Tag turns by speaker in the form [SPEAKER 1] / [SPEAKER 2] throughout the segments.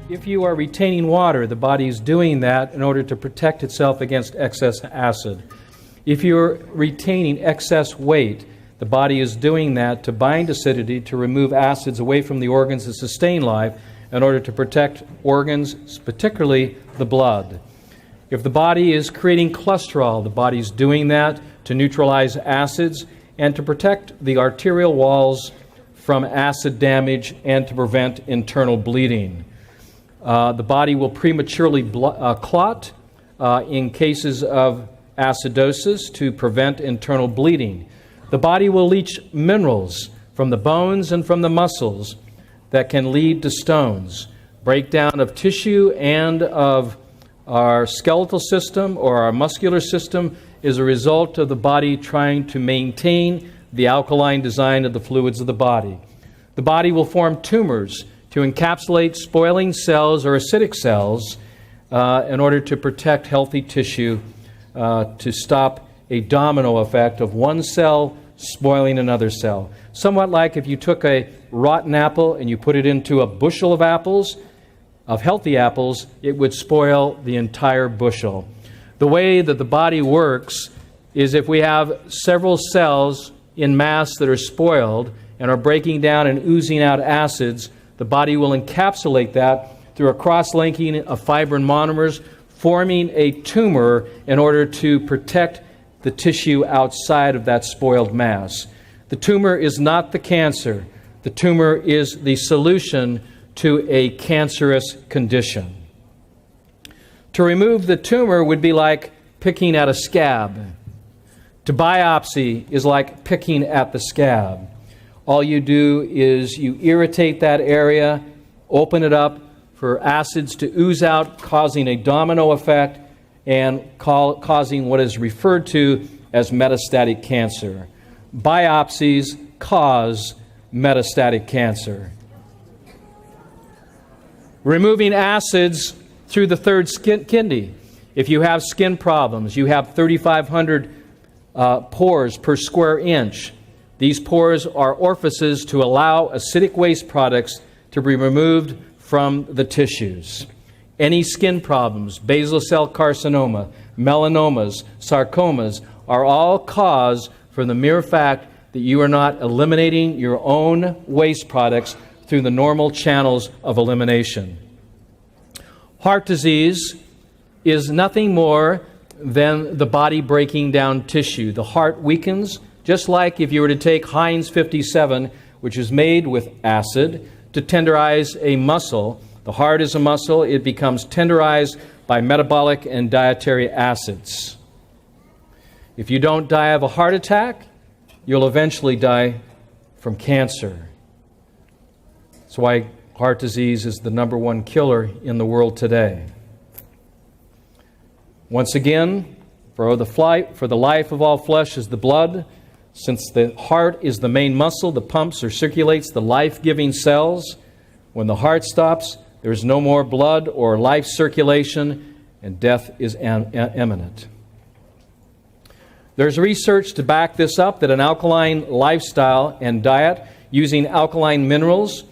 [SPEAKER 1] If you are retaining water, the body is doing that in order to protect itself against excess acid. If you're retaining excess weight, the body is doing that to bind acidity, to remove acids away from the organs that sustain life in order to protect organs, particularly the blood. If the body is creating cholesterol, the body is doing that to neutralize acids and to protect the arterial walls from acid damage and to prevent internal bleeding. The body will prematurely clot in cases of acidosis to prevent internal bleeding. The body will leach minerals from the bones and from the muscles that can lead to stones. Breakdown of tissue and of our skeletal system or our muscular system is a result of the body trying to maintain the alkaline design of the fluids of the body. The body will form tumors to encapsulate spoiling cells or acidic cells in order to protect healthy tissue, to stop a domino effect of one cell spoiling another cell. Somewhat like if you took a rotten apple and you put it into a bushel of apples, of healthy apples, it would spoil the entire bushel. The way that the body works is if we have several cells in mass that are spoiled and are breaking down and oozing out acids, the body will encapsulate that through a cross-linking of fibrin monomers, forming a tumor in order to protect the tissue outside of that spoiled mass. The tumor is not the cancer. The tumor is the solution to a cancerous condition. To remove the tumor would be like picking at a scab. To biopsy is like picking at the scab. All you do is you irritate that area, open it up for acids to ooze out, causing a domino effect and causing what is referred to as metastatic cancer. Biopsies cause metastatic cancer. Removing acids through the third kidney. If you have skin problems, you have 3,500 pores per square inch. These pores are orifices to allow acidic waste products to be removed from the tissues. Any skin problems, basal cell carcinoma, melanomas, sarcomas, are all caused from the mere fact that you are not eliminating your own waste products through the normal channels of elimination. Heart disease is nothing more than the body breaking down tissue. The heart weakens, just like if you were to take Heinz 57, which is made with acid, to tenderize a muscle. The heart is a muscle. It becomes tenderized by metabolic and dietary acids. If you don't die of a heart attack, you'll eventually die from cancer. That's why heart disease is the number one killer in the world today. Once again, for the life of all flesh is the blood. Since the heart is the main muscle that pumps or circulates the life-giving cells, when the heart stops, there is no more blood or life circulation, and death is imminent. There's research to back this up that an alkaline lifestyle and diet using alkaline minerals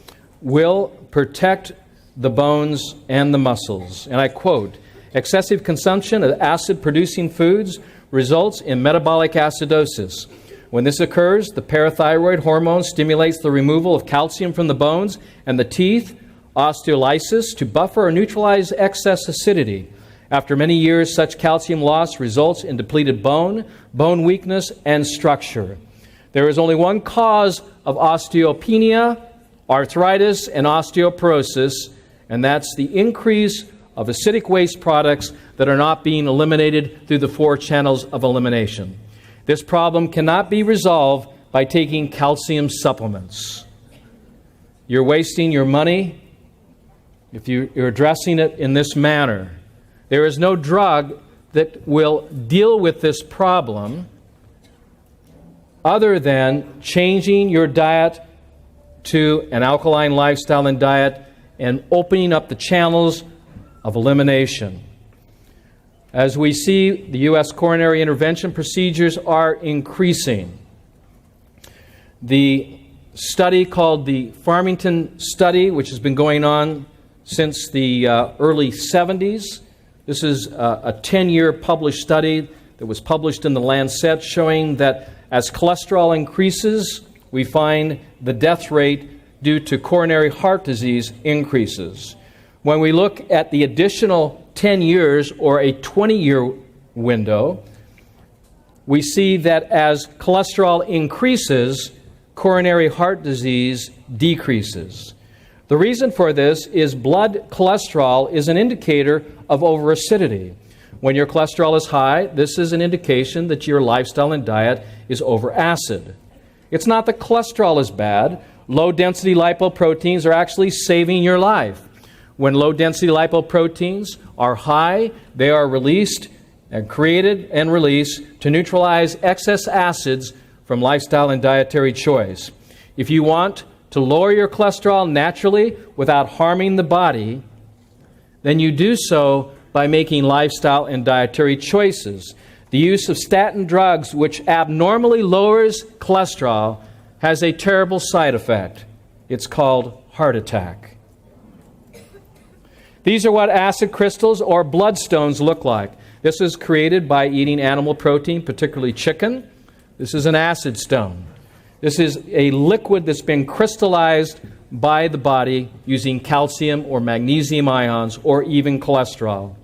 [SPEAKER 1] will protect the bones and the muscles. And I quote, "Excessive consumption of acid-producing foods results in metabolic acidosis. When this occurs, the parathyroid hormone stimulates the removal of calcium from the bones and the teeth, osteolysis, to buffer or neutralize excess acidity. After many years, such calcium loss results in depleted bone, bone weakness, and structure. There is only one cause of osteopenia, arthritis, and osteoporosis, and that's the increase of acidic waste products that are not being eliminated through the four channels of elimination. This problem cannot be resolved by taking calcium supplements. You're wasting your money if you're addressing it in this manner. There is no drug that will deal with this problem other than changing your diet to an alkaline lifestyle and diet and opening up the channels of elimination. As we see, the U.S. coronary intervention procedures are increasing. The study called the Farmington Study, which has been going on since the early 70s. This is a 10-year published study that was published in the Lancet showing that as cholesterol increases, we find the death rate due to coronary heart disease increases. When we look at the additional 10 years or a 20-year window, we see that as cholesterol increases, coronary heart disease decreases. The reason for this is blood cholesterol is an indicator of overacidity. When your cholesterol is high, this is an indication that your lifestyle and diet is overacid. It's not that cholesterol is bad. Low-density lipoproteins are actually saving your life. When low-density lipoproteins are high, they are released and created and released to neutralize excess acids from lifestyle and dietary choice. If you want to lower your cholesterol naturally without harming the body, then you do so by making lifestyle and dietary choices. The use of statin drugs, which abnormally lowers cholesterol, has a terrible side effect. It's called heart attack. These are what acid crystals or bloodstones look like. This is created by eating animal protein, particularly chicken. This is an acid stone. This is a liquid that's been crystallized by the body using calcium or magnesium ions or even cholesterol.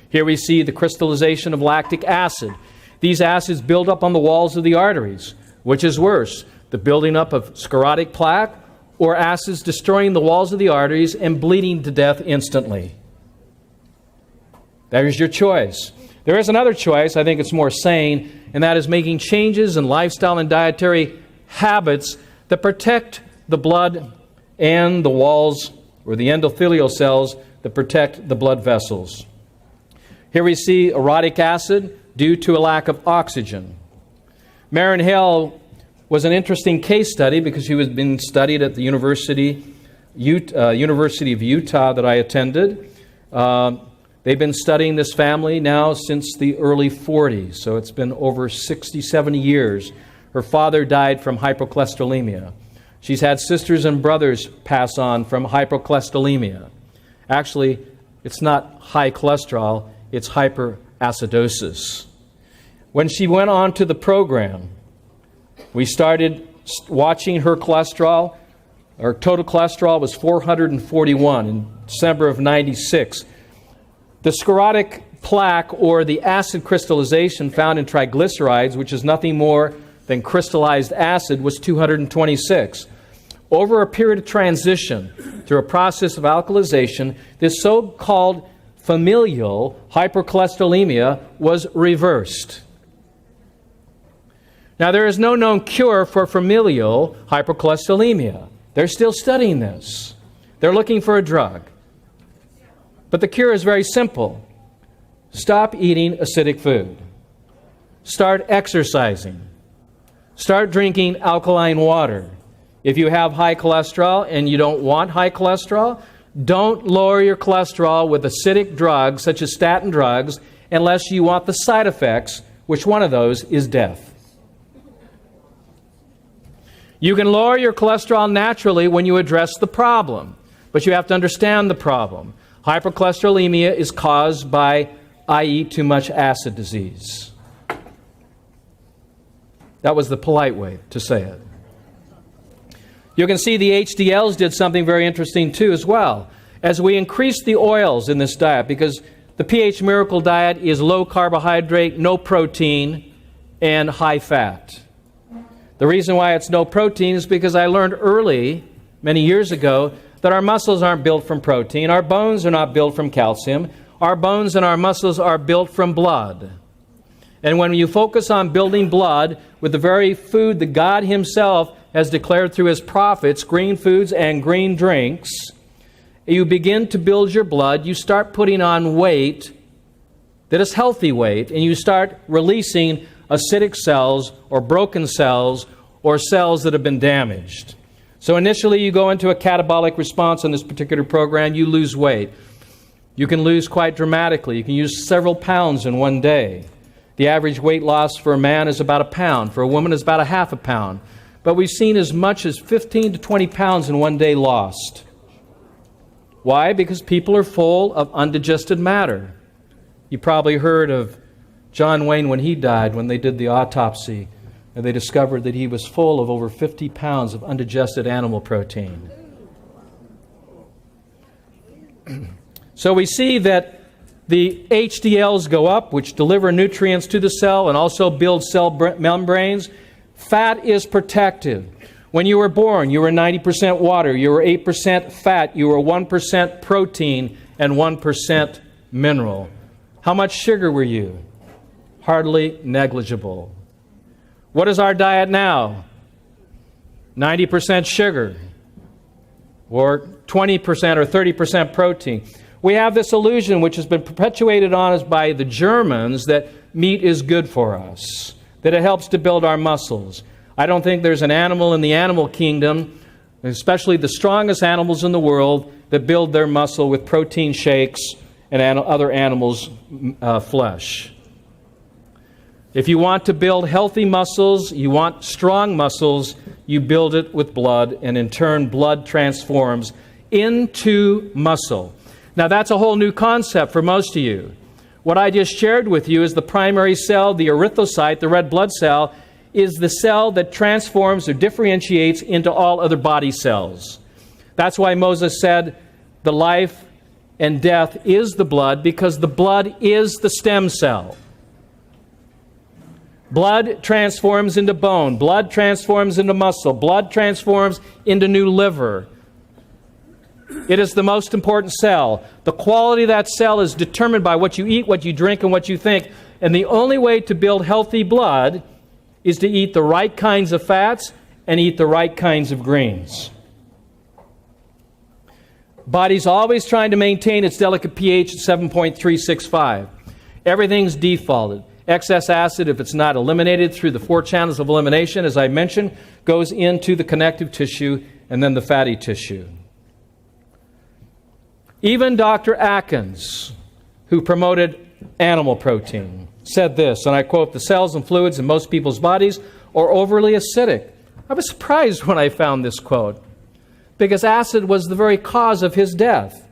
[SPEAKER 1] Here we see the crystallization of lactic acid. These acids build up on the walls of the arteries. Which is worse, the building up of sclerotic plaque or acids destroying the walls of the arteries and bleeding to death instantly? There's your choice. There is another choice, I think it's more sane, and that is making changes in lifestyle and dietary habits that protect the blood and the walls or the endothelial cells that protect the blood vessels. Here we see orotic acid due to a lack of oxygen. Maren Hale was an interesting case study because she was being studied at the University of Utah that I attended. They've been studying this family now since the early 40s, so it's been over 60, 70 years. Her father died from hypercholesterolemia. She's had sisters and brothers pass on from hypercholesterolemia. Actually, it's not high cholesterol, it's hyperacidosis. When she went on to the program, we started watching her cholesterol. Her total cholesterol was 441 in December of 96. The sclerotic plaque, or the acid crystallization found in triglycerides, which is nothing more than crystallized acid, was 226. Over a period of transition, through a process of alkalization, this so-called familial hypercholesterolemia was reversed. Now, there is no known cure for familial hypercholesterolemia. They're still studying this. They're looking for a drug. But the cure is very simple. Stop eating acidic food. Start exercising. Start drinking alkaline water. If you have high cholesterol and you don't want high cholesterol, don't lower your cholesterol with acidic drugs such as statin drugs unless you want the side effects, which one of those is death. You can lower your cholesterol naturally when you address the problem, but you have to understand the problem. Hypercholesterolemia is caused by I eat too much acid disease. That was the polite way to say it. You can see the HDLs did something very interesting too as well. As we increase the oils in this diet, because the pH Miracle diet is low carbohydrate, no protein, and high fat. The reason why it's no protein is because I learned early, many years ago, that our muscles aren't built from protein. Our bones are not built from calcium. Our bones and our muscles are built from blood. And when you focus on building blood with the very food that God Himself has declared through His prophets, green foods and green drinks, you begin to build your blood. You start putting on weight that is healthy weight, and you start releasing acidic cells or broken cells or cells that have been damaged. So initially you go into a catabolic response on this particular program, you lose weight. You can lose quite dramatically. You can use several pounds in one day. The average weight loss for a man is about a pound. For a woman is about a half a pound. But we've seen as much as 15 to 20 pounds in one day lost. Why? Because people are full of undigested matter. You probably heard of John Wayne when he died, when they did the autopsy, and they discovered that he was full of over 50 pounds of undigested animal protein. So we see that the HDLs go up, which deliver nutrients to the cell and also build cell membranes. Fat is protective. When you were born, you were 90% water, you were 8% fat, you were 1% protein, and 1% mineral. How much sugar were you? Hardly negligible. What is our diet now? 90% sugar, or 20% or 30% protein. We have this illusion, which has been perpetuated on us by the Germans, that meat is good for us, that it helps to build our muscles. I don't think there's an animal in the animal kingdom, especially the strongest animals in the world, that build their muscle with protein shakes and other animals' flesh. If you want to build healthy muscles, you want strong muscles, you build it with blood, and in turn, blood transforms into muscle. Now, that's a whole new concept for most of you. What I just shared with you is the primary cell, the erythrocyte, the red blood cell, is the cell that transforms or differentiates into all other body cells. That's why Moses said the life and death is the blood, because the blood is the stem cell. Blood transforms into bone. Blood transforms into muscle. Blood transforms into new liver. It is the most important cell. The quality of that cell is determined by what you eat, what you drink, and what you think. And the only way to build healthy blood is to eat the right kinds of fats and eat the right kinds of greens. Body's always trying to maintain its delicate pH at 7.365. Everything's defaulted. Excess acid, if it's not eliminated through the 4 channels of elimination, as I mentioned, goes into the connective tissue and then the fatty tissue. Even Dr. Atkins, who promoted animal protein, said this, and I quote, "The cells and fluids in most people's bodies are overly acidic." I was surprised when I found this quote, because acid was the very cause of his death.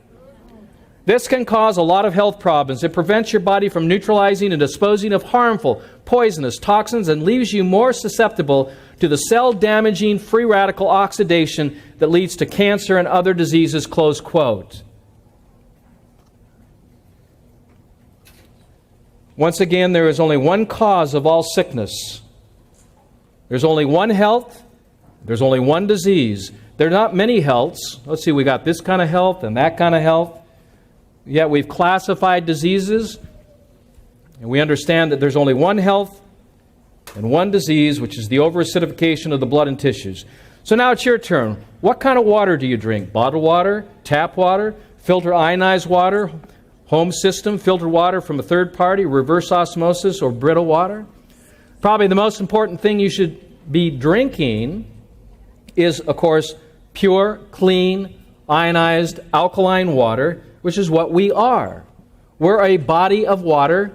[SPEAKER 1] This can cause a lot of health problems. It prevents your body from neutralizing and disposing of harmful, poisonous toxins and leaves you more susceptible to the cell-damaging free radical oxidation that leads to cancer and other diseases, close quote. Once again, there is only one cause of all sickness. There's only one health. There's only one disease. There are not many healths. Let's see, we got this kind of health and that kind of health. Yet we've classified diseases, and we understand that there's only one health and one disease, which is the overacidification of the blood and tissues. So now it's your turn. What kind of water do you drink? Bottled water, tap water, filter ionized water, home system, filtered water from a third party, reverse osmosis, or brittle water? Probably the most important thing you should be drinking is, of course, pure, clean, ionized, alkaline water, which is what we are. We're a body of water.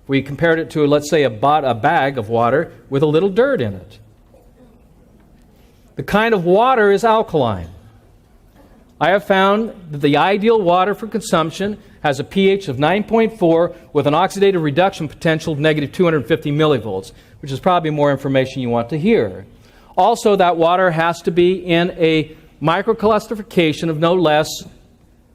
[SPEAKER 1] We compared it to, let's say, a bag of water with a little dirt in it. The kind of water is alkaline. I have found that the ideal water for consumption has a pH of 9.4 with an oxidative reduction potential of negative 250 millivolts, which is probably more information you want to hear. Also, that water has to be in a microclustification of no less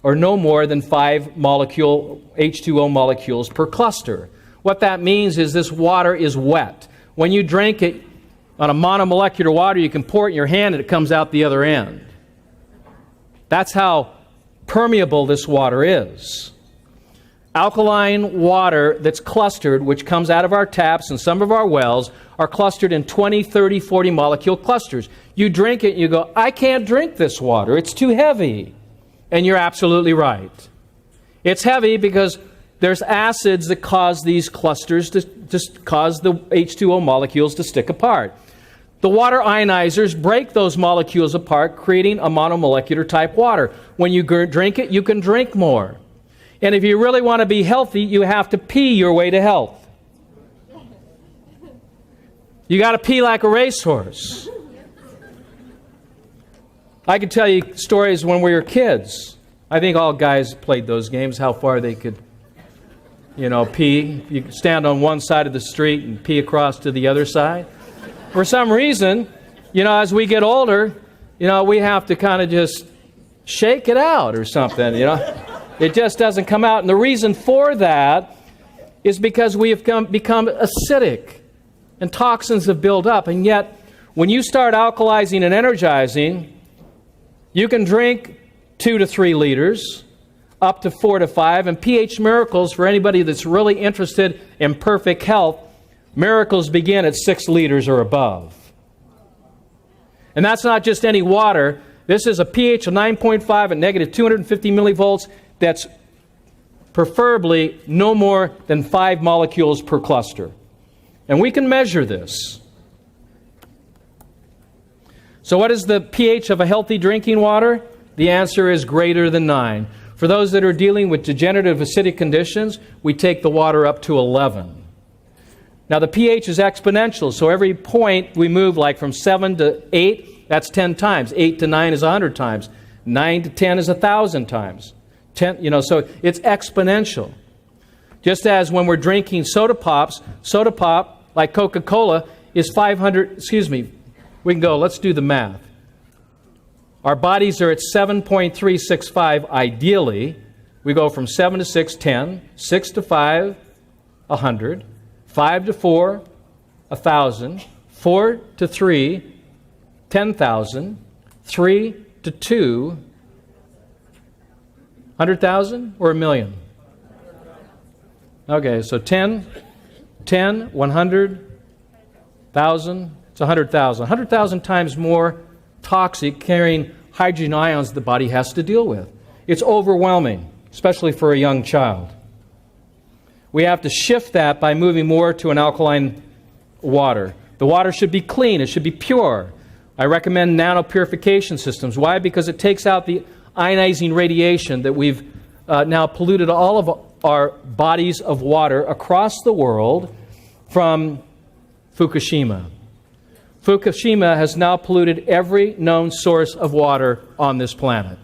[SPEAKER 1] or no more than 5 molecule H2O molecules per cluster. What that means is this water is wet. When you drink it on a monomolecular water, you can pour it in your hand and it comes out the other end. That's how permeable this water is. Alkaline water that's clustered, which comes out of our taps and some of our wells, are clustered in 20, 30, 40 molecule clusters. You drink it and you go, I can't drink this water. It's too heavy. And you're absolutely right. It's heavy because there's acids that cause these clusters to cause the H2O molecules to stick apart. The water ionizers break those molecules apart, creating a monomolecular type water. When you drink it, you can drink more. And if you really want to be healthy, you have to pee your way to health. You got to pee like a racehorse. I can tell you stories when we were kids. I think all guys played those games, how far they could, pee. You could stand on one side of the street and pee across to the other side. For some reason, as we get older, we have to kind of just shake it out or something, It just doesn't come out. And the reason for that is because we have become acidic and toxins have built up. And yet, when you start alkalizing and energizing, you can drink 2 to 3 liters, up to 4 to 5. And pH miracles, for anybody that's really interested in perfect health, miracles begin at 6 liters or above. And that's not just any water. This is a pH of 9.5 at negative 250 millivolts. That's preferably no more than 5 molecules per cluster. And we can measure this. So what is the pH of a healthy drinking water? The answer is greater than 9. For those that are dealing with degenerative acidic conditions, we take the water up to 11. Now the pH is exponential, so every point we move like from 7 to 8, that's 10 times. 8 to 9 is 100 times. 9 to 10 is 1,000 times. 10, so it's exponential. Just as when we're drinking soda pop, like Coca-Cola, is 500, we can go, let's do the math. Our bodies are at 7.365 ideally. We go from 7 to 6, 10, 6 to 5, 100, 5 to 4, 1,000, 4 to 3, 10,000, 3 to 2, 100,000 or a million? Okay, so 10, 100,000, it's 100,000. 100,000 times more toxic, carrying hydrogen ions the body has to deal with. It's overwhelming, especially for a young child. We have to shift that by moving more to an alkaline water. The water should be clean, it should be pure. I recommend nanopurification systems. Why? Because it takes out the ionizing radiation that we've now polluted all of our bodies of water across the world from Fukushima. Fukushima has now polluted every known source of water on this planet.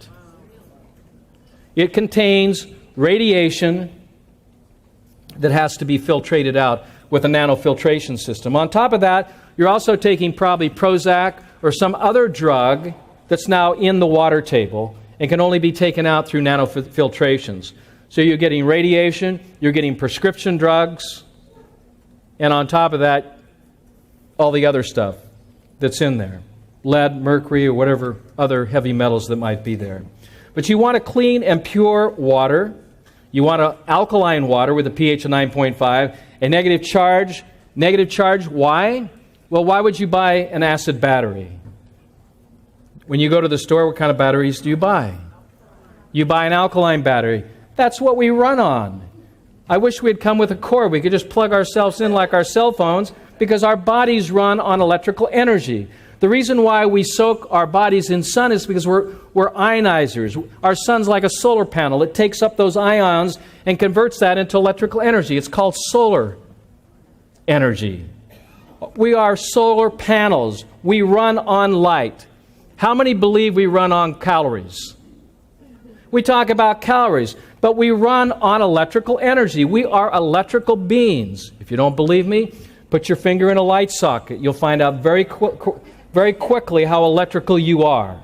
[SPEAKER 1] It contains radiation that has to be filtrated out with a nanofiltration system. On top of that, you're also taking probably Prozac or some other drug that's now in the water table and can only be taken out through nanofiltrations. So you're getting radiation, you're getting prescription drugs, and on top of that, all the other stuff that's in there. Lead, mercury, or whatever other heavy metals that might be there. But you want a clean and pure water. You want an alkaline water with a pH of 9.5. A negative charge. Negative charge, why? Well, why would you buy an acid battery? When you go to the store, what kind of batteries do you buy? You buy an alkaline battery. That's what we run on. I wish we had come with a cord. We could just plug ourselves in like our cell phones because our bodies run on electrical energy. The reason why we soak our bodies in sun is because we're ionizers. Our sun's like a solar panel. It takes up those ions and converts that into electrical energy. It's called solar energy. We are solar panels. We run on light. How many believe we run on calories? We talk about calories, but we run on electrical energy. We are electrical beings. If you don't believe me, put your finger in a light socket. You'll find out very quickly how electrical you are.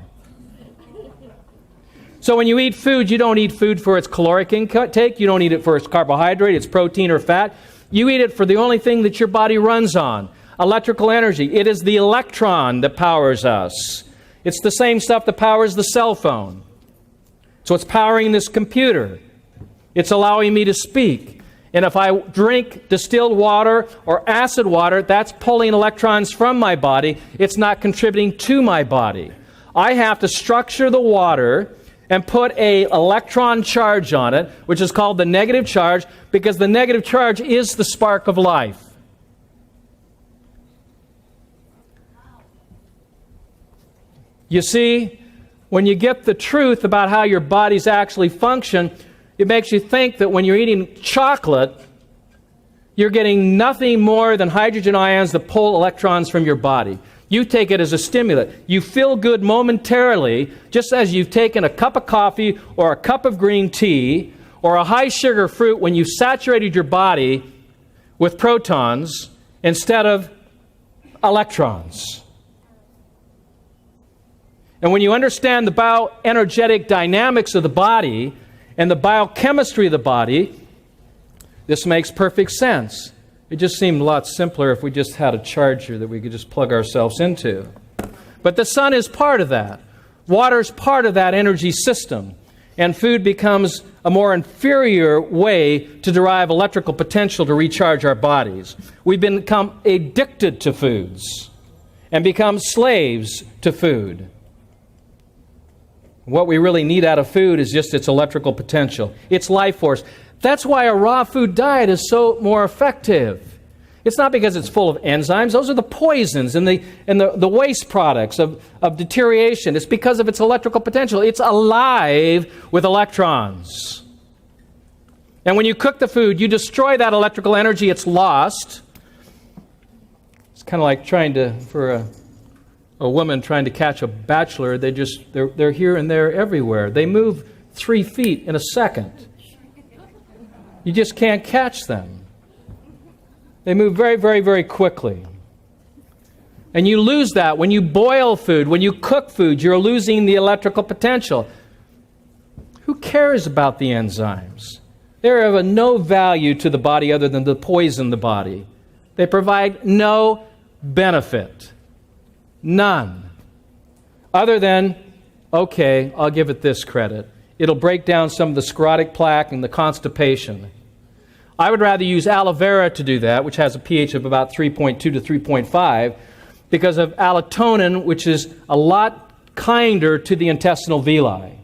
[SPEAKER 1] So when you eat food, you don't eat food for its caloric intake. You don't eat it for its carbohydrate, its protein or fat. You eat it for the only thing that your body runs on, electrical energy. It is the electron that powers us. It's the same stuff that powers the cell phone. So it's powering this computer. It's allowing me to speak. And if I drink distilled water or acid water, that's pulling electrons from my body. It's not contributing to my body. I have to structure the water and put an electron charge on it, which is called the negative charge, because the negative charge is the spark of life. You see, when you get the truth about how your bodies actually function, It makes you think that when you're eating chocolate, you're getting nothing more than hydrogen ions that pull electrons from your body. You take it as a stimulant. You feel good momentarily, just as you've taken a cup of coffee or a cup of green tea or a high-sugar fruit when you've saturated your body with protons instead of electrons. And when you understand the bioenergetic dynamics of the body and the biochemistry of the body, this makes perfect sense. It just seemed a lot simpler if we just had a charger that we could just plug ourselves into. But the sun is part of that. Water is part of that energy system. And food becomes a more inferior way to derive electrical potential to recharge our bodies. We've become addicted to foods and become slaves to food. What we really need out of food is just its electrical potential, its life force. That's why a raw food diet is so more effective. It's not because it's full of enzymes. Those are the poisons and the waste products of deterioration. It's because of its electrical potential. It's alive with electrons. And when you cook the food, you destroy that electrical energy. It's lost. It's kind of like for a woman trying to catch a bachelor. They're here and there everywhere. They move 3 feet in a second. You just can't catch them. They move very, very, very quickly. And you lose that. When you boil food, when you cook food, you're losing the electrical potential. Who cares about the enzymes? They're of no value to the body other than to poison the body. They provide no benefit. None. Other than, okay, I'll give it this credit. It'll break down some of the sclerotic plaque and the constipation. I would rather use aloe vera to do that, which has a pH of about 3.2 to 3.5, because of allotonin, which is a lot kinder to the intestinal villi.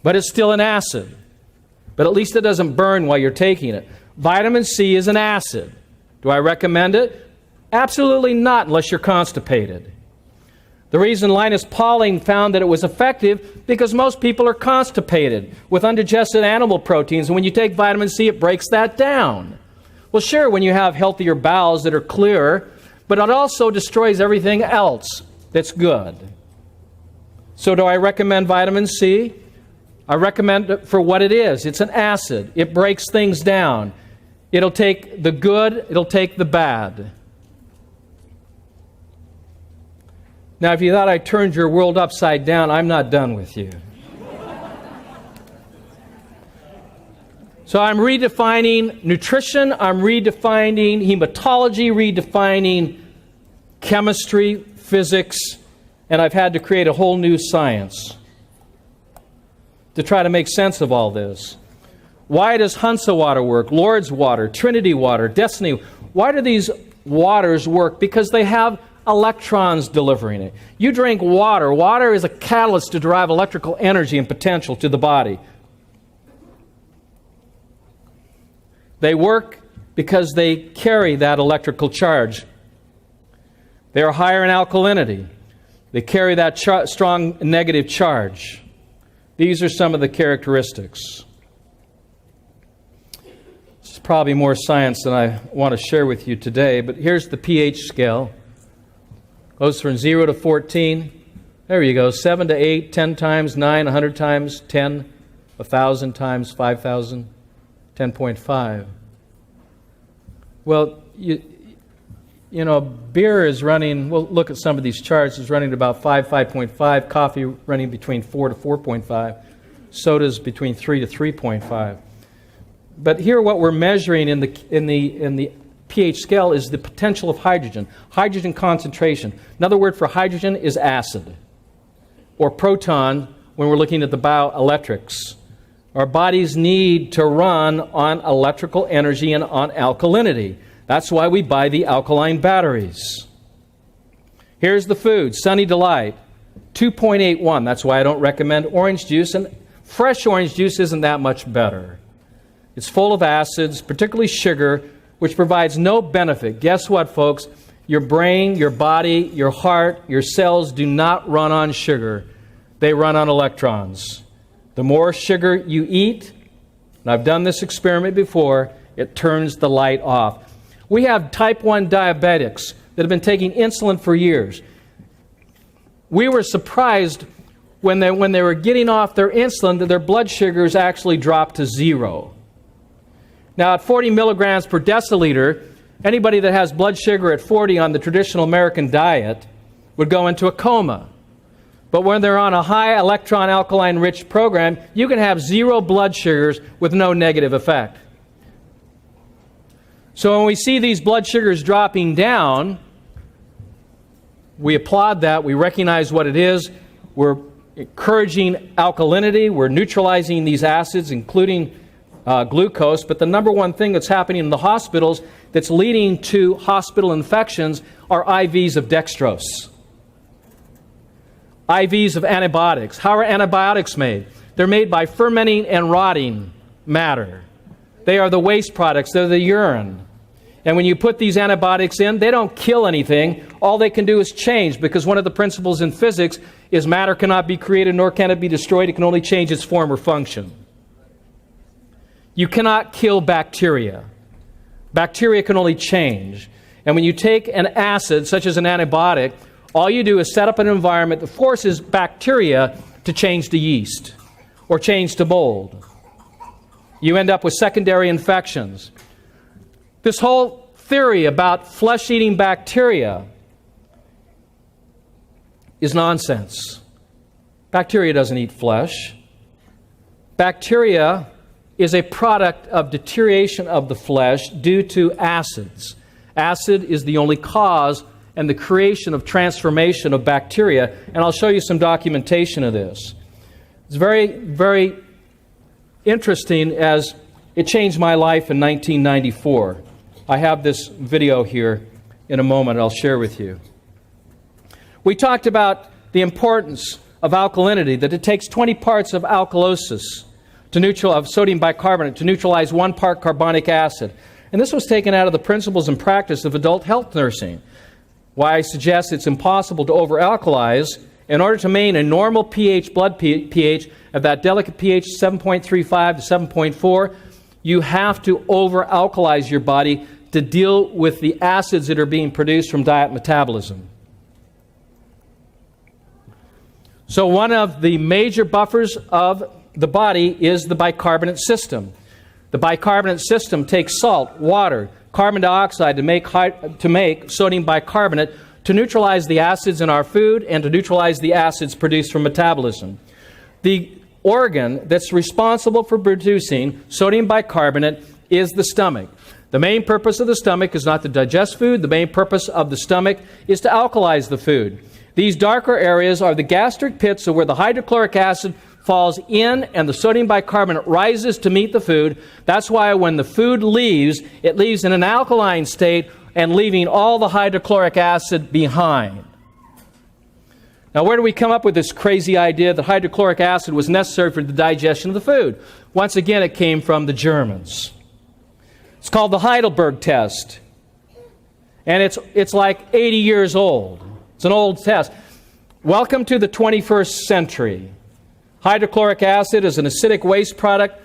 [SPEAKER 1] But it's still an acid. But at least it doesn't burn while you're taking it. Vitamin C is an acid. Do I recommend it? Absolutely not, unless you're constipated. The reason Linus Pauling found that it was effective because most people are constipated with undigested animal proteins, and when you take vitamin C, it breaks that down. Well, sure, when you have healthier bowels that are clearer, but it also destroys everything else that's good. So do I recommend vitamin C? I recommend it for what it is. It's an acid. It breaks things down. It'll take the good, it'll take the bad. Now, if you thought I turned your world upside down, I'm not done with you. So I'm redefining nutrition, I'm redefining hematology, redefining chemistry, physics, and I've had to create a whole new science to try to make sense of all this. Why does Hansa water work, Lourdes water, Trinity water, Destiny? Why do these waters work? Because they have electrons delivering it. You drink water. Water is a catalyst to derive electrical energy and potential to the body. They work because they carry that electrical charge. They are higher in alkalinity. They carry that strong negative charge. These are some of the characteristics. This is probably more science than I want to share with you today, but here's the pH scale. Goes from 0 to 14. There you go. 7 to 8, 10 times, 9, 100 times, 10, 1,000 times, 5,000, 10.5. Well, you know, beer is running, well, look at some of these charts, it's running at about 5, 5.5, coffee running between 4 to 4.5, sodas between 3 to 3.5. But here what we're measuring in the pH scale is the potential of hydrogen concentration. Another word for hydrogen is acid, or proton when we're looking at the bioelectrics. Our bodies need to run on electrical energy and on alkalinity. That's why we buy the alkaline batteries. Here's the food, Sunny Delight, 2.81. That's why I don't recommend orange juice, and fresh orange juice isn't that much better. It's full of acids, particularly sugar, which provides no benefit. Guess what, folks? Your brain, your body, your heart, your cells do not run on sugar. They run on electrons. The more sugar you eat, and I've done this experiment before, it turns the light off. We have type 1 diabetics that have been taking insulin for years. We were surprised when they were getting off their insulin that their blood sugars actually dropped to 0. Now, at 40 milligrams per deciliter, anybody that has blood sugar at 40 on the traditional American diet would go into a coma. But when they're on a high electron alkaline-rich program, you can have 0 blood sugars with no negative effect. So when we see these blood sugars dropping down, we applaud that. We recognize what it is. We're encouraging alkalinity. We're neutralizing these acids, including glucose. But the number one thing that's happening in the hospitals that's leading to hospital infections are IVs of dextrose. IVs of antibiotics. How are antibiotics made? They're made by fermenting and rotting matter. They are the waste products. They're the urine. And when you put these antibiotics in, they don't kill anything. All they can do is change, because one of the principles in physics is matter cannot be created nor can it be destroyed. It can only change its form or function. You cannot kill bacteria. Bacteria can only change. And when you take an acid, such as an antibiotic, all you do is set up an environment that forces bacteria to change to yeast or change to mold. You end up with secondary infections. This whole theory about flesh-eating bacteria is nonsense. Bacteria doesn't eat flesh. Bacteria is a product of deterioration of the flesh due to acids. Acid is the only cause and the creation of transformation of bacteria, and I'll show you some documentation of this. It's very, very interesting, as it changed my life in 1994. I have this video here in a moment I'll share with you. We talked about the importance of alkalinity, that it takes 20 parts of alkalosis of sodium bicarbonate to neutralize 1 part carbonic acid. And this was taken out of the principles and practice of adult health nursing. Why I suggest it's impossible to over-alkalize. In order to maintain a normal pH, blood pH, of that delicate pH 7.35 to 7.4, you have to over-alkalize your body to deal with the acids that are being produced from diet metabolism. So one of the major buffers of the body is the bicarbonate system. The bicarbonate system takes salt, water, carbon dioxide to make sodium bicarbonate to neutralize the acids in our food and to neutralize the acids produced from metabolism. The organ that's responsible for producing sodium bicarbonate is the stomach. The main purpose of the stomach is not to digest food. The main purpose of the stomach is to alkalize the food. These darker areas are the gastric pits, where the hydrochloric acid falls in and the sodium bicarbonate rises to meet the food. That's why when the food leaves, it leaves in an alkaline state and leaving all the hydrochloric acid behind. Now, where do we come up with this crazy idea that hydrochloric acid was necessary for the digestion of the food? Once again, it came from the Germans. It's called the Heidelberg test. And it's like 80 years old. It's an old test. Welcome to the 21st century. Hydrochloric acid is an acidic waste product.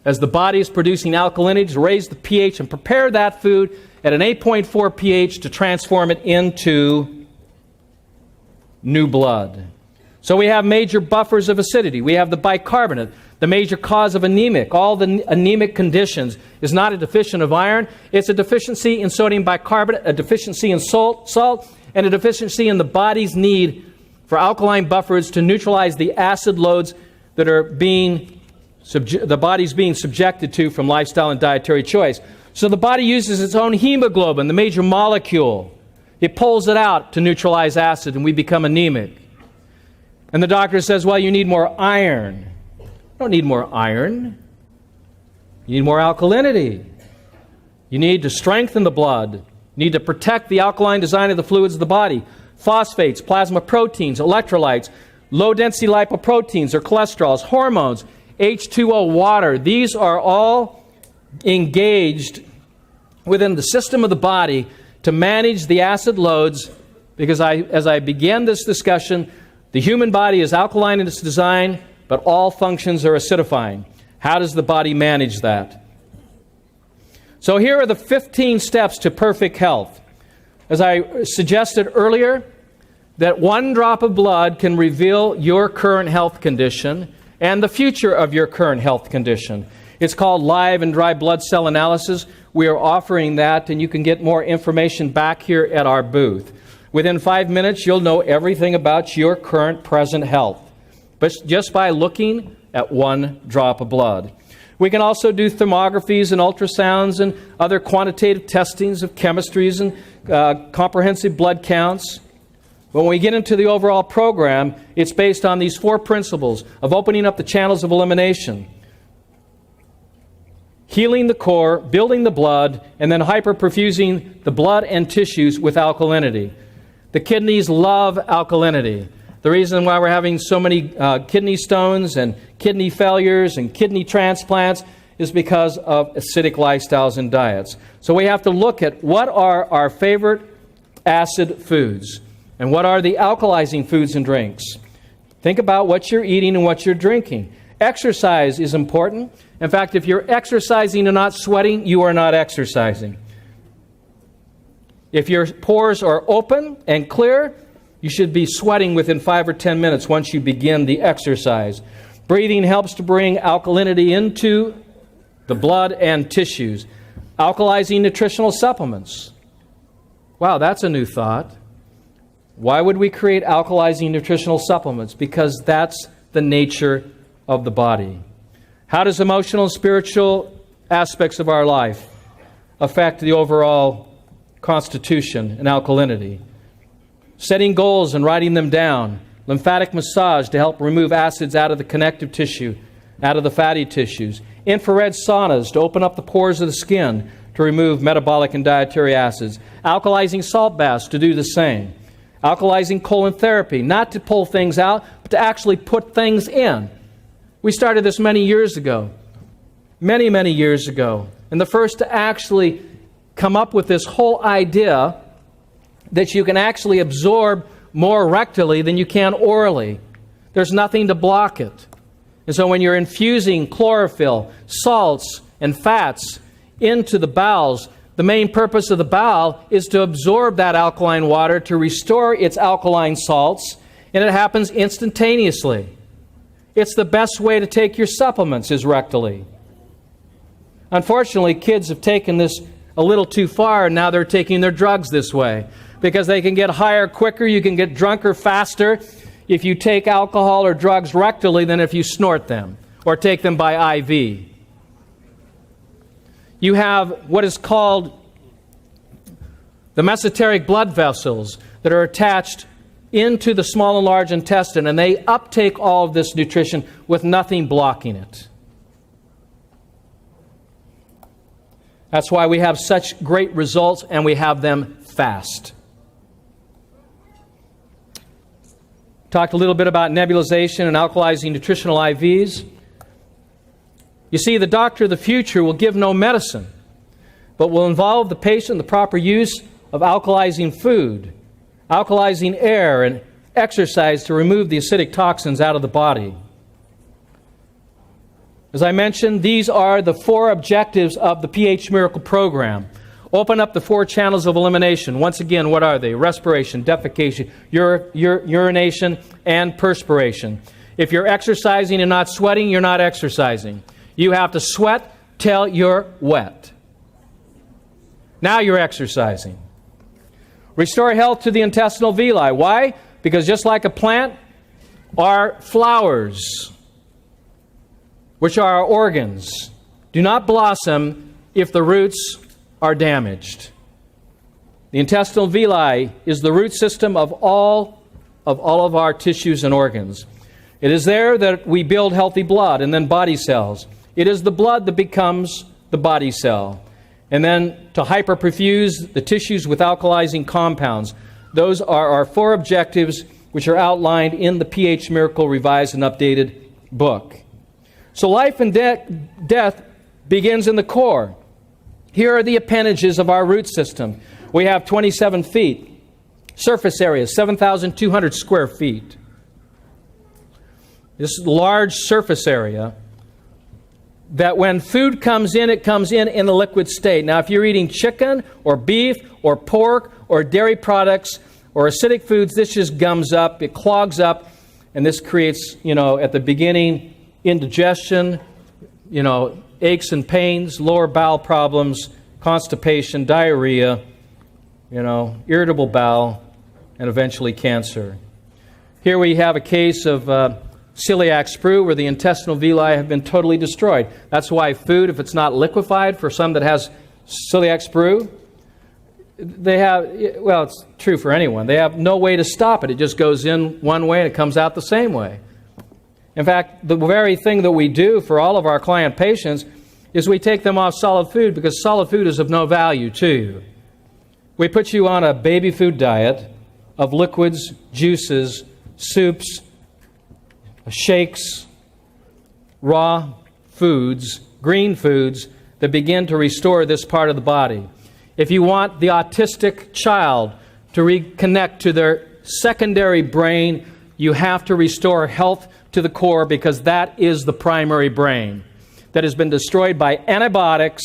[SPEAKER 1] As the body is producing alkalinity to raise the pH and prepare that food at an 8.4 pH to transform it into new blood. So we have major buffers of acidity. We have the bicarbonate, the major cause of anemic. All the anemic conditions is not a deficiency of iron. It's a deficiency in sodium bicarbonate, a deficiency in salt, and a deficiency in the body's need for alkaline buffers to neutralize the acid loads that are the body's being subjected to from lifestyle and dietary choice. So the body uses its own hemoglobin, the major molecule. It pulls it out to neutralize acid, and we become anemic. And the doctor says, well, you need more iron. You don't need more iron. You need more alkalinity. You need to strengthen the blood. You need to protect the alkaline design of the fluids of the body. Phosphates, plasma proteins, electrolytes, low-density lipoproteins or cholesterols, hormones, H2O, water. These are all engaged within the system of the body to manage the acid loads, because as I began this discussion, the human body is alkaline in its design, but all functions are acidifying. How does the body manage that? So here are the 15 steps to perfect health. As I suggested earlier, that one drop of blood can reveal your current health condition and the future of your current health condition. It's called live and dry blood cell analysis. We are offering that, and you can get more information back here at our booth. Within 5 minutes, you'll know everything about your current present health, but just by looking at one drop of blood. We can also do thermographies and ultrasounds and other quantitative testings of chemistries and comprehensive blood counts. When we get into the overall program, it's based on these 4 principles of opening up the channels of elimination, healing the core, building the blood, and then hyperperfusing the blood and tissues with alkalinity. The kidneys love alkalinity. The reason why we're having so many kidney stones and kidney failures and kidney transplants is because of acidic lifestyles and diets. So we have to look at what are our favorite acid foods and what are the alkalizing foods and drinks. Think about what you're eating and what you're drinking. Exercise is important. In fact, if you're exercising and not sweating, you are not exercising. If your pores are open and clear, you should be sweating within 5 or 10 minutes once you begin the exercise. Breathing helps to bring alkalinity into the blood and tissues. Alkalizing nutritional supplements. Wow, that's a new thought. Why would we create alkalizing nutritional supplements? Because that's the nature of the body. How does emotional and spiritual aspects of our life affect the overall constitution and alkalinity? Setting goals and writing them down. Lymphatic massage to help remove acids out of the connective tissue, out of the fatty tissues. Infrared saunas to open up the pores of the skin to remove metabolic and dietary acids. Alkalizing salt baths to do the same. Alkalizing colon therapy, not to pull things out, but to actually put things in. We started this many years ago. Many, many years ago. And the first to actually come up with this whole idea that you can actually absorb more rectally than you can orally. There's nothing to block it. And so when you're infusing chlorophyll, salts, and fats into the bowels, the main purpose of the bowel is to absorb that alkaline water, to restore its alkaline salts, and it happens instantaneously. It's the best way to take your supplements is rectally. Unfortunately, kids have taken this a little too far, and now they're taking their drugs this way. Because they can get higher quicker, you can get drunker faster if you take alcohol or drugs rectally than if you snort them or take them by IV. You have what is called the mesenteric blood vessels that are attached into the small and large intestine, and they uptake all of this nutrition with nothing blocking it. That's why we have such great results, and we have them fast. Talked a little bit about nebulization and alkalizing nutritional IVs. You see, the doctor of the future will give no medicine, but will involve the patient in the proper use of alkalizing food, alkalizing air, and exercise to remove the acidic toxins out of the body. As I mentioned, these are the 4 objectives of the pH Miracle program. Open up the 4 channels of elimination. Once again, what are they? Respiration, defecation, urination, and perspiration. If you're exercising and not sweating, you're not exercising. You have to sweat till you're wet. Now you're exercising. Restore health to the intestinal villi. Why? Because just like a plant, our flowers, which are our organs, do not blossom if the roots are damaged. The intestinal villi is the root system of all of our tissues and organs. It is there that we build healthy blood and then body cells. It is the blood that becomes the body cell. And then to hyperperfuse the tissues with alkalizing compounds. Those are our 4 objectives which are outlined in the pH Miracle Revised and Updated book. So life and death begins in the core. Here are the appendages of our root system. We have 27 feet. Surface area, 7,200 square feet. This large surface area that when food comes in, it comes in a liquid state. Now, if you're eating chicken or beef or pork or dairy products or acidic foods, this just gums up, it clogs up, and this creates, at the beginning, indigestion, aches and pains, lower bowel problems, constipation, diarrhea, irritable bowel, and eventually cancer. Here we have a case of celiac sprue where the intestinal villi have been totally destroyed. That's why food, if it's not liquefied, for some that has celiac sprue, they have, it's true for anyone, they have no way to stop it. It just goes in one way and it comes out the same way. In fact, the very thing that we do for all of our client patients is we take them off solid food because solid food is of no value to you. We put you on a baby food diet of liquids, juices, soups, shakes, raw foods, green foods that begin to restore this part of the body. If you want the autistic child to reconnect to their secondary brain, you have to restore health to the core because that is the primary brain that has been destroyed by antibiotics,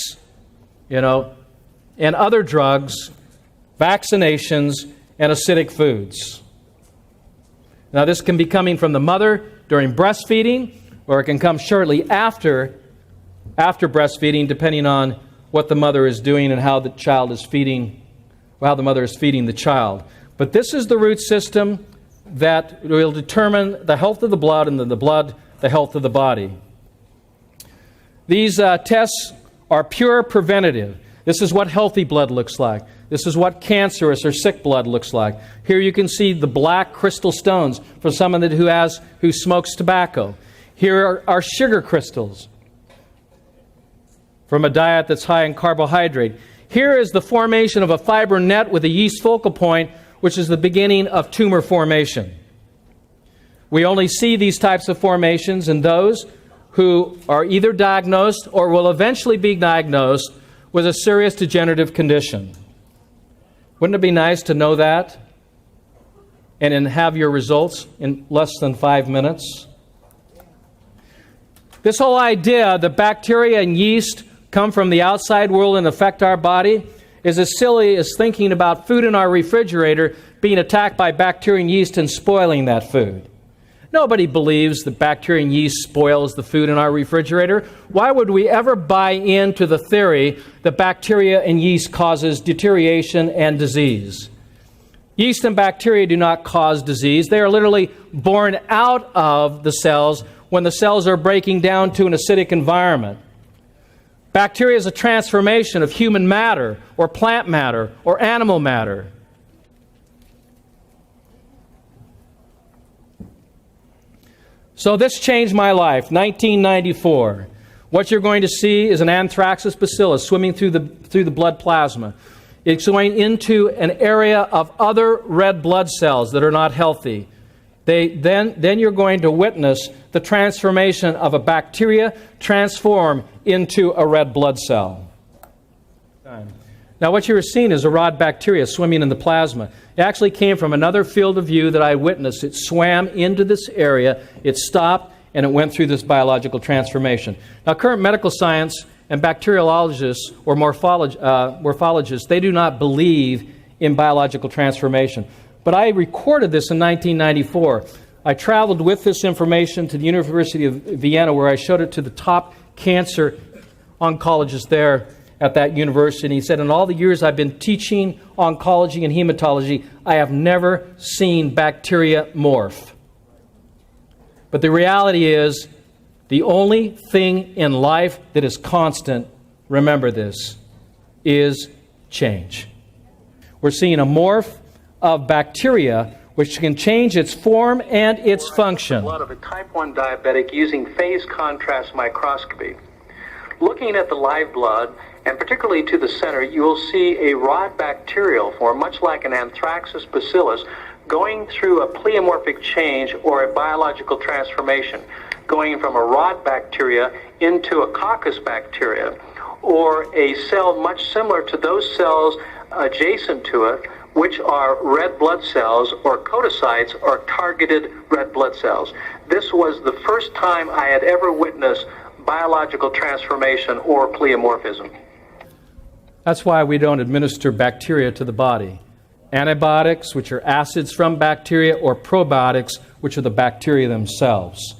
[SPEAKER 1] and other drugs, vaccinations, and acidic foods. Now, this can be coming from the mother during breastfeeding, or it can come shortly after breastfeeding, depending on what the mother is doing and how the child is feeding, how the mother is feeding the child. But this is the root system that will determine the health of the blood, and the blood, the health of the body. These tests are pure preventative. This is what healthy blood looks like. This is what cancerous or sick blood looks like. Here you can see the black crystal stones for someone who smokes tobacco. Here are sugar crystals from a diet that's high in carbohydrate. Here is the formation of a fiber net with a yeast focal point, which is the beginning of tumor formation. We only see these types of formations in those who are either diagnosed or will eventually be diagnosed with a serious degenerative condition. Wouldn't it be nice to know that and then have your results in less than 5 minutes? This whole idea that bacteria and yeast come from the outside world and affect our body is as silly as thinking about food in our refrigerator being attacked by bacteria and yeast and spoiling that food. Nobody believes that bacteria and yeast spoils the food in our refrigerator. Why would we ever buy into the theory that bacteria and yeast causes deterioration and disease? Yeast and bacteria do not cause disease. They are literally born out of the cells when the cells are breaking down to an acidic environment. Bacteria is a transformation of human matter or plant matter or animal matter. So this changed my life, 1994. What you're going to see is an anthraxis bacillus swimming through the blood plasma. It's going into an area of other red blood cells that are not healthy. Then you're going to witness the transformation of a bacteria transform into a red blood cell. Now what you're seeing is a rod bacteria swimming in the plasma. It actually came from another field of view that I witnessed. It swam into this area, it stopped, and it went through this biological transformation. Now current medical science and bacteriologists or morphologists, they do not believe in biological transformation. But I recorded this in 1994. I traveled with this information to the University of Vienna, where I showed it to the top cancer oncologist there at that university. And he said, in all the years I've been teaching oncology and hematology, I have never seen bacteria morph. But the reality is, the only thing in life that is constant, remember this, is change. We're seeing a morph of bacteria which can change its form and its function.
[SPEAKER 2] Blood of a type 1 diabetic using phase contrast microscopy. Looking at the live blood, and particularly to the center, you will see a rod bacterial form, much like an anthraxis bacillus, going through a pleomorphic change or a biological transformation, going from a rod bacteria into a coccus bacteria, or a cell much similar to those cells adjacent to it, which are red blood cells or podocytes or targeted red blood cells. This was the first time I had ever witnessed biological transformation or pleomorphism.
[SPEAKER 1] That's why we don't administer bacteria to the body. Antibiotics, which are acids from bacteria, or probiotics, which are the bacteria themselves.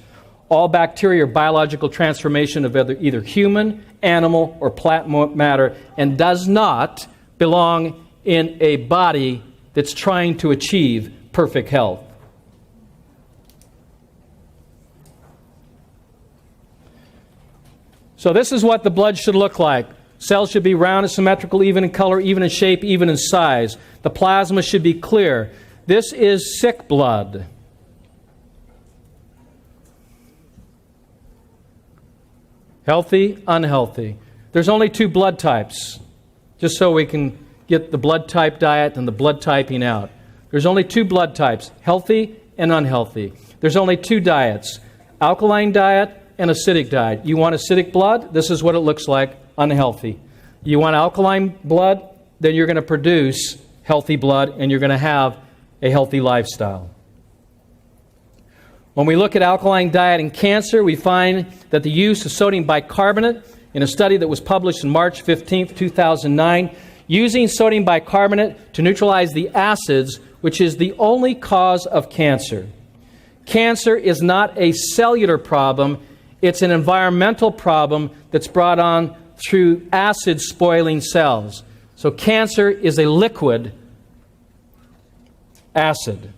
[SPEAKER 1] All bacteria are biological transformation of either human, animal, or plant matter, and does not belong in a body that's trying to achieve perfect health. So this is what the blood should look like. Cells should be round and symmetrical, even in color, even in shape, even in size. The plasma should be clear. This is sick blood. Healthy, unhealthy. There's only two blood types, just so we can get the blood type diet and the blood typing out. There's only two blood types, healthy and unhealthy. There's only two diets, alkaline diet and acidic diet. You want acidic blood? This is what it looks like, unhealthy. You want alkaline blood? Then you're going to produce healthy blood and you're going to have a healthy lifestyle. When we look at alkaline diet in cancer, we find that the use of sodium bicarbonate in a study that was published on March 15, 2009, using sodium bicarbonate to neutralize the acids, which is the only cause of cancer. Cancer is not a cellular problem, it's an environmental problem that's brought on through acid spoiling cells. So cancer is a liquid acid.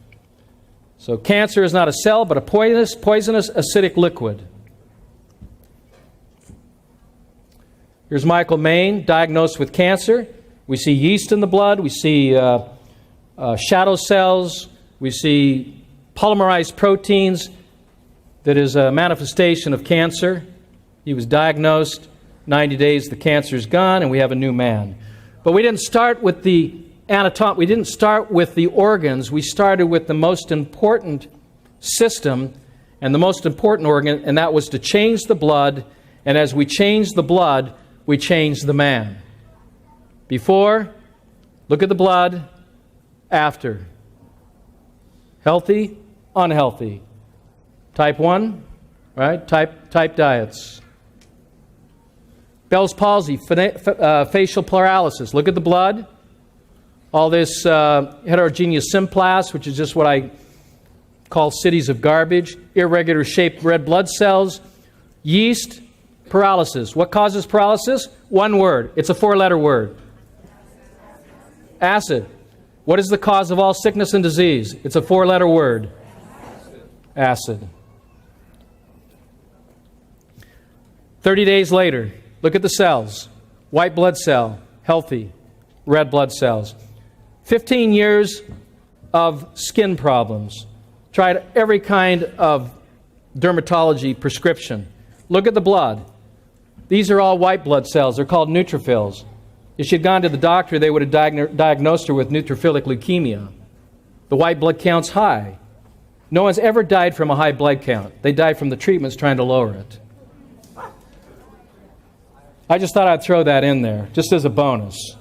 [SPEAKER 1] So cancer is not a cell, but a poisonous acidic liquid. Here's Michael Maine, diagnosed with cancer. We see yeast in the blood. We see shadow cells. We see polymerized proteins. That is a manifestation of cancer. He was diagnosed. 90 days, the cancer's gone, and we have a new man. But we didn't start with the anatomy. We didn't start with the organs. We started with the most important system and the most important organ, and that was to change the blood. And as we change the blood, we change the man. Before, look at the blood. After, healthy, unhealthy. Type 1, right? Type diets. Bell's palsy, facial paralysis. Look at the blood. All this heterogeneous symplas, which is just what I call cities of garbage. Irregular shaped red blood cells. Yeast, paralysis. What causes paralysis? One word. It's a 4-letter word. Acid. What is the cause of all sickness and disease? It's a 4-letter word. Acid. 30 days later, look at the cells. White blood cell, healthy. Red blood cells. 15 years of skin problems. Tried every kind of dermatology prescription. Look at the blood. These are all white blood cells. They're called neutrophils. If she'd gone to the doctor, they would have diagnosed her with neutrophilic leukemia. The white blood count's high. No one's ever died from a high blood count. They died from the treatments trying to lower it. I just thought I'd throw that in there, just as a bonus.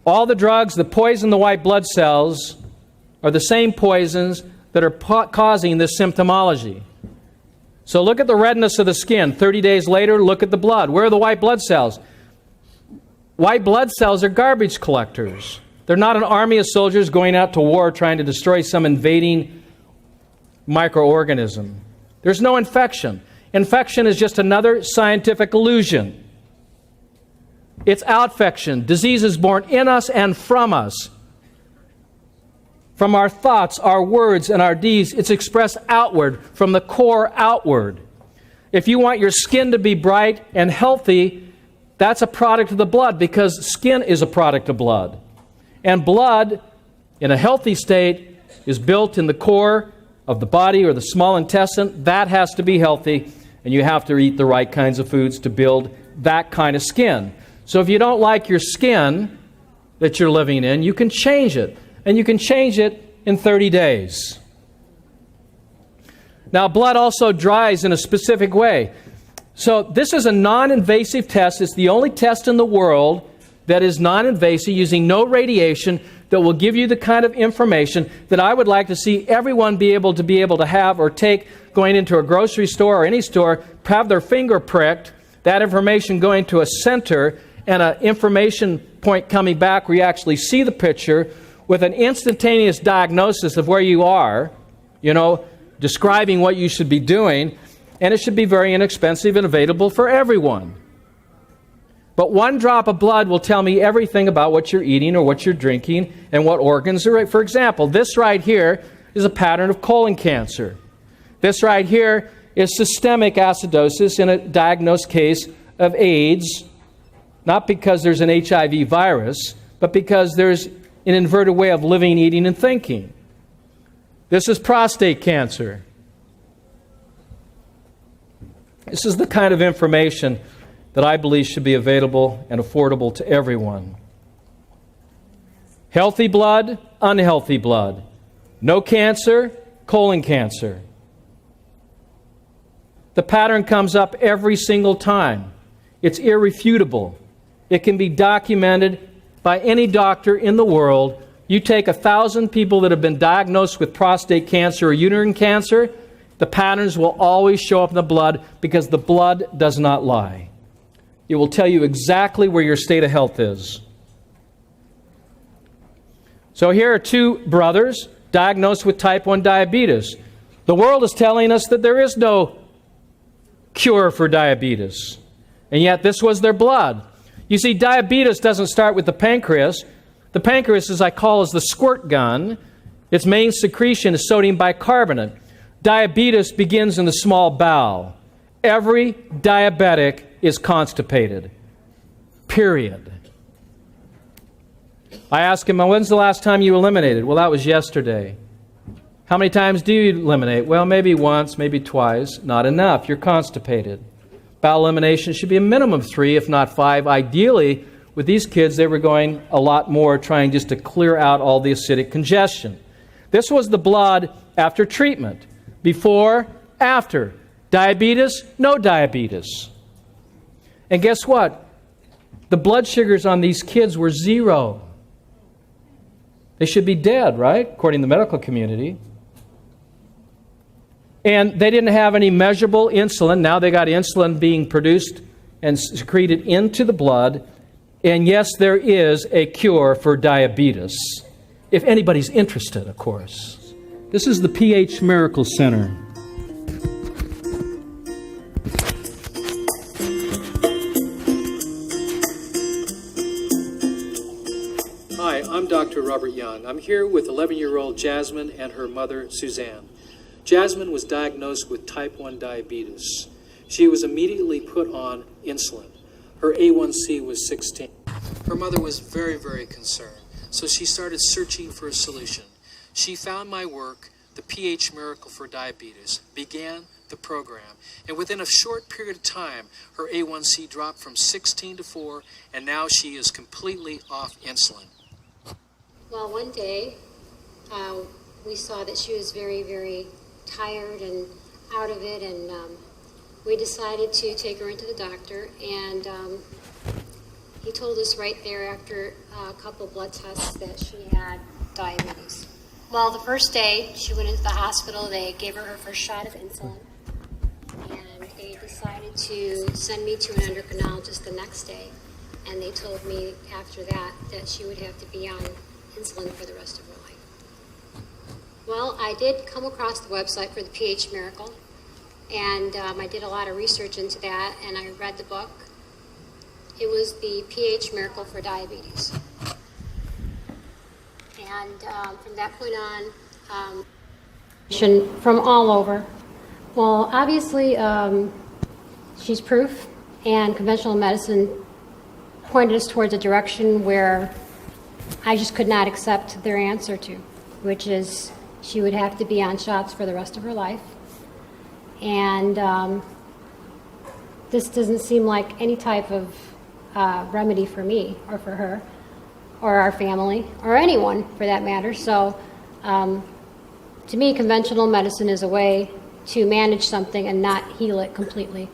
[SPEAKER 1] All the drugs that poison the white blood cells are the same poisons that are causing this symptomology. So look at the redness of the skin. 30 days later, look at the blood. Where are the white blood cells? White blood cells are garbage collectors. They're not an army of soldiers going out to war trying to destroy some invading microorganism. There's no infection. Infection is just another scientific illusion. It's outfection. Disease is born in us and from us. From our thoughts, our words, and our deeds, it's expressed outward, from the core outward. If you want your skin to be bright and healthy, that's a product of the blood, because skin is a product of blood. And blood, in a healthy state, is built in the core of the body or the small intestine. That has to be healthy, and you have to eat the right kinds of foods to build that kind of skin. So if you don't like your skin that you're living in, you can change it. And you can change it in 30 days. Now, blood also dries in a specific way. So this is a non-invasive test. It's the only test in the world that is non-invasive, using no radiation, that will give you the kind of information that I would like to see everyone be able to have or take going into a grocery store or any store, have their finger pricked, that information going to a center, and an information point coming back where you actually see the picture with an instantaneous diagnosis of where you are, describing what you should be doing, and it should be very inexpensive and available for everyone. But one drop of blood will tell me everything about what you're eating or what you're drinking and what organs are. For example, this right here is a pattern of colon cancer. This right here is systemic acidosis in a diagnosed case of AIDS, not because there's an HIV virus, but because there's an inverted way of living, eating, and thinking. This is prostate cancer. This is the kind of information that I believe should be available and affordable to everyone. Healthy blood, unhealthy blood. No cancer, colon cancer. The pattern comes up every single time. It's irrefutable. It can be documented by any doctor in the world. You take 1,000 people that have been diagnosed with prostate cancer or uterine cancer, the patterns will always show up in the blood because the blood does not lie. It will tell you exactly where your state of health is. So here are two brothers diagnosed with type 1 diabetes. The world is telling us that there is no cure for diabetes. And yet this was their blood. You see, diabetes doesn't start with the pancreas. The pancreas, as I call, is the squirt gun. Its main secretion is sodium bicarbonate. Diabetes begins in the small bowel. Every diabetic is constipated. Period. I ask him, when's the last time you eliminated? Well, that was yesterday. How many times do you eliminate? Well, maybe once, maybe twice. Not enough. You're constipated. Bowel elimination should be a minimum of 3, if not 5. Ideally, with these kids, they were going a lot more, trying just to clear out all the acidic congestion. This was the blood after treatment. Before, after. Diabetes, no diabetes. And guess what? The blood sugars on these kids were 0. They should be dead, right? According to the medical community. And they didn't have any measurable insulin. Now they got insulin being produced and secreted into the blood. And yes, there is a cure for diabetes. If anybody's interested, of course. This is the pH Miracle Center. Hi, I'm Dr. Robert Young. I'm here with 11-year-old Jasmine and her mother, Suzanne. Jasmine was diagnosed with type 1 diabetes. She was immediately put on insulin. Her A1C was 16. Her mother was very, very concerned, so she started searching for a solution. She found my work, The pH Miracle for Diabetes, began the program, and within a short period of time, her A1C dropped from 16 to 4, and now she is completely off insulin.
[SPEAKER 3] Well, one day, we saw that she was very, very tired and out of it, and we decided to take her into the doctor, and he told us right there after a couple blood tests that she had diabetes. Well, the first day she went into the hospital, they gave her first shot of insulin, and they decided to send me to an endocrinologist the next day, and they told me after that she would have to be on insulin for the rest of her life. Well, I did come across the website for the pH Miracle, and I did a lot of research into that, and I read the book. It was the pH Miracle for Diabetes. And from that point on, from all over. Well, obviously, she's proof, and conventional medicine pointed us towards a direction where I just could not accept their answer to, which is she would have to be on shots for the rest of her life. And this doesn't seem like any type of remedy for me or for her or our family or anyone for that matter. So to me, conventional medicine is a way to manage something and not heal it completely.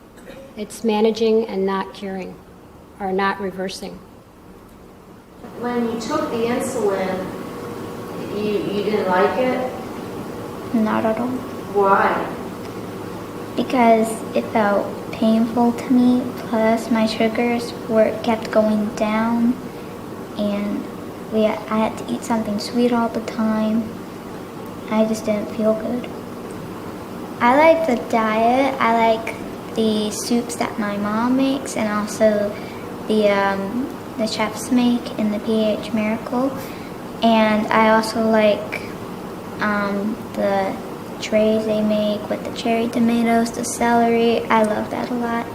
[SPEAKER 3] It's managing and not curing or not reversing.
[SPEAKER 4] When you took the insulin, you didn't like it?
[SPEAKER 5] Not at all.
[SPEAKER 4] Why?
[SPEAKER 5] because it felt painful to me, plus my sugars kept going down, and I had to eat something sweet all the time. I just didn't feel good. I like the diet. I like the soups that my mom makes, and also the chefs make in the PH Miracle. And I also like the trays they make with the cherry tomatoes, the celery. I love that a lot.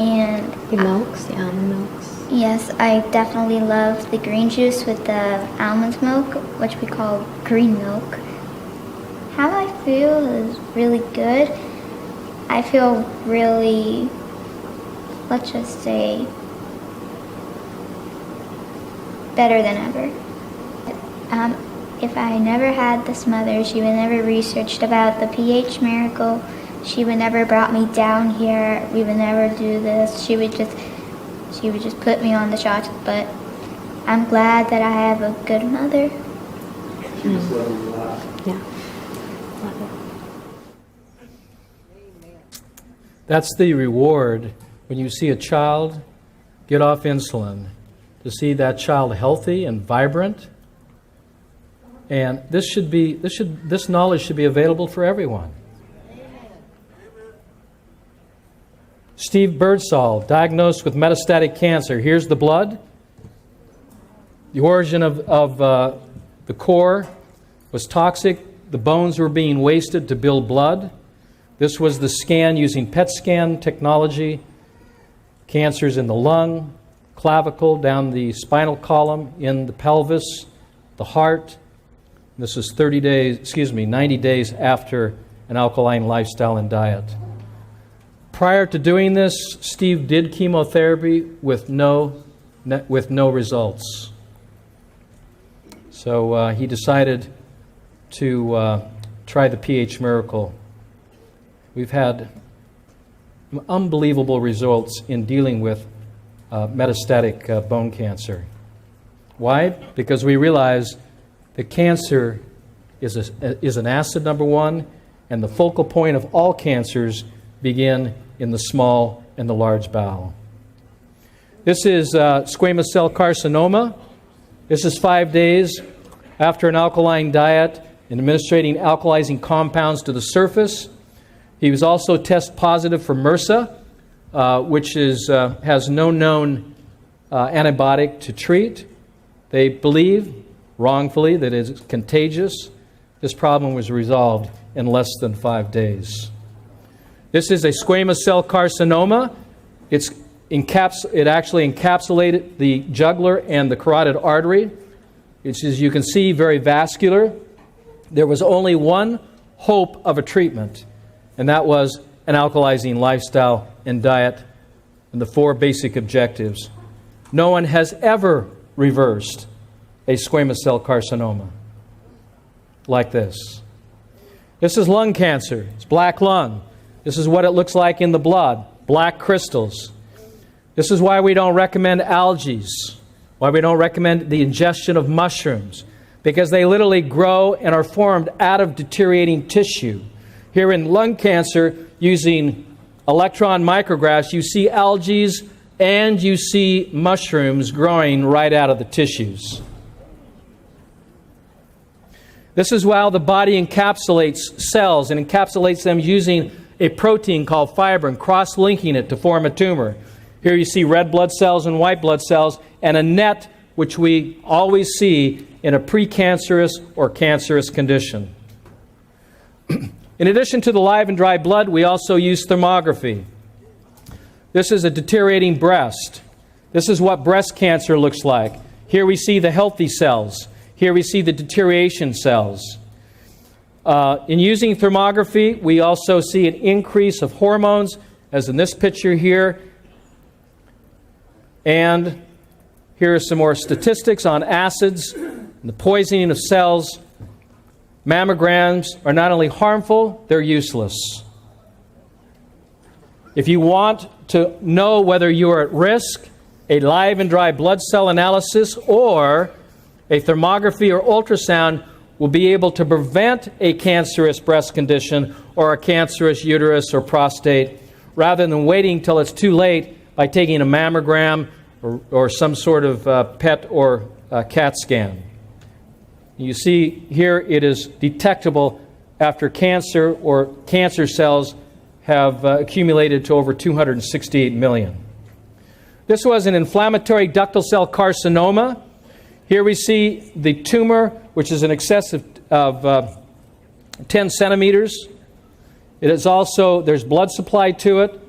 [SPEAKER 5] And
[SPEAKER 6] the milks, the almond milks.
[SPEAKER 5] Yes, I definitely love the green juice with the almond milk, which we call green milk. How I feel is really good. I feel really, let's just say, better than ever. If I never had this mother, she would never researched about the PH Miracle. She would never brought me down here. We would never do this. She would just put me on the shots. But I'm glad that I have a good mother.
[SPEAKER 7] She just loved you a lot.
[SPEAKER 6] Yeah. Love it.
[SPEAKER 1] That's the reward when you see a child get off insulin, to see that child healthy and vibrant. And this knowledge should be available for everyone. Steve Birdsall, diagnosed with metastatic cancer. Here's the blood. The origin of the core was toxic. The bones were being wasted to build blood. This was the scan using PET scan technology. Cancers in the lung, clavicle, down the spinal column, in the pelvis, the heart. This is 90 days after an alkaline lifestyle and diet. Prior to doing this, Steve did chemotherapy with no results. So he decided to try the PH Miracle. We've had unbelievable results in dealing with metastatic bone cancer. Why? Because we realize that cancer is an acid, number one, and the focal point of all cancers begin in the small and the large bowel. This is squamous cell carcinoma. This is 5 days after an alkaline diet and administering alkalizing compounds to the surface. He was also test positive for MRSA, which has no known antibiotic to treat. They believe, wrongfully, that it is contagious. This problem was resolved in less than 5 days. This is a squamous cell carcinoma. It actually encapsulated the jugular and the carotid artery. It's, as you can see, very vascular. There was only one hope of a treatment, and that was an alkalizing lifestyle and diet, and the 4 basic objectives. No one has ever reversed a squamous cell carcinoma like this. This is lung cancer. It's black lung. This is what it looks like in the blood, black crystals. This is why we don't recommend algae, why we don't recommend the ingestion of mushrooms, because they literally grow and are formed out of deteriorating tissue. Here in lung cancer, using electron micrographs, you see algae and you see mushrooms growing right out of the tissues. This is how the body encapsulates cells, and encapsulates them using a protein called fibrin, cross-linking it to form a tumor. Here you see red blood cells and white blood cells, and a net which we always see in a precancerous or cancerous condition. In addition to the live and dry blood, we also use thermography. This is a deteriorating breast. This is what breast cancer looks like. Here we see the healthy cells. Here we see the deterioration cells. In using thermography, we also see an increase of hormones, as in this picture here. And here are some more statistics on acids and the poisoning of cells. Mammograms are not only harmful, they're useless. If you want to know whether you are at risk, a live and dry blood cell analysis or a thermography or ultrasound will be able to prevent a cancerous breast condition or a cancerous uterus or prostate, rather than waiting till it's too late by taking a mammogram or some sort of PET or CAT scan. You see here it is detectable after cancer or cancer cells have accumulated to over 268 million. This was an inflammatory ductal cell carcinoma. Here we see the tumor, which is in excess of 10 centimeters. It is also, there's blood supply to it.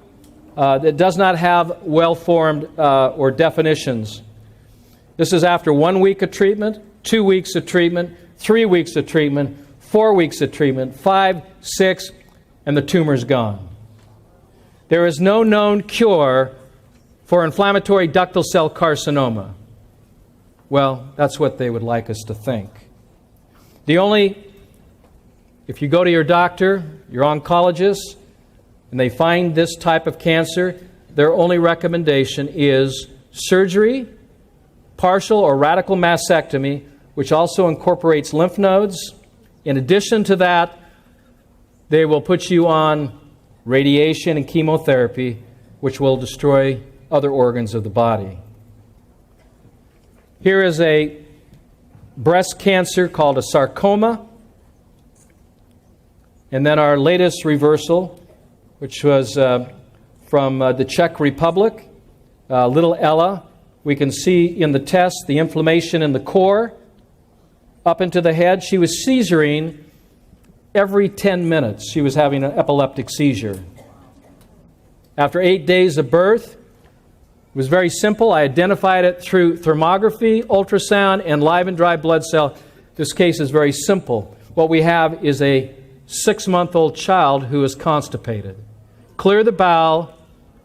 [SPEAKER 1] It does not have well-formed or definitions. This is after 1 week of treatment, 2 weeks of treatment, 3 weeks of treatment, 4 weeks of treatment, 5, 6, and the tumor's gone. There is no known cure for inflammatory ductal cell carcinoma. Well, that's what they would like us to think. If you go to your doctor, your oncologist, and they find this type of cancer, their only recommendation is surgery, partial or radical mastectomy, which also incorporates lymph nodes. In addition to that, they will put you on radiation and chemotherapy, which will destroy other organs of the body. Here is a breast cancer called a sarcoma. And then our latest reversal, which was from the Czech Republic, little Ella. We can see in the test the inflammation in the core up into the head. She was seizuring every 10 minutes. She was having an epileptic seizure. After 8 days of birth, it was very simple. I identified it through thermography, ultrasound, and live and dry blood cell. This case is very simple. What we have is a 6-month-old child who is constipated. Clear the bowel,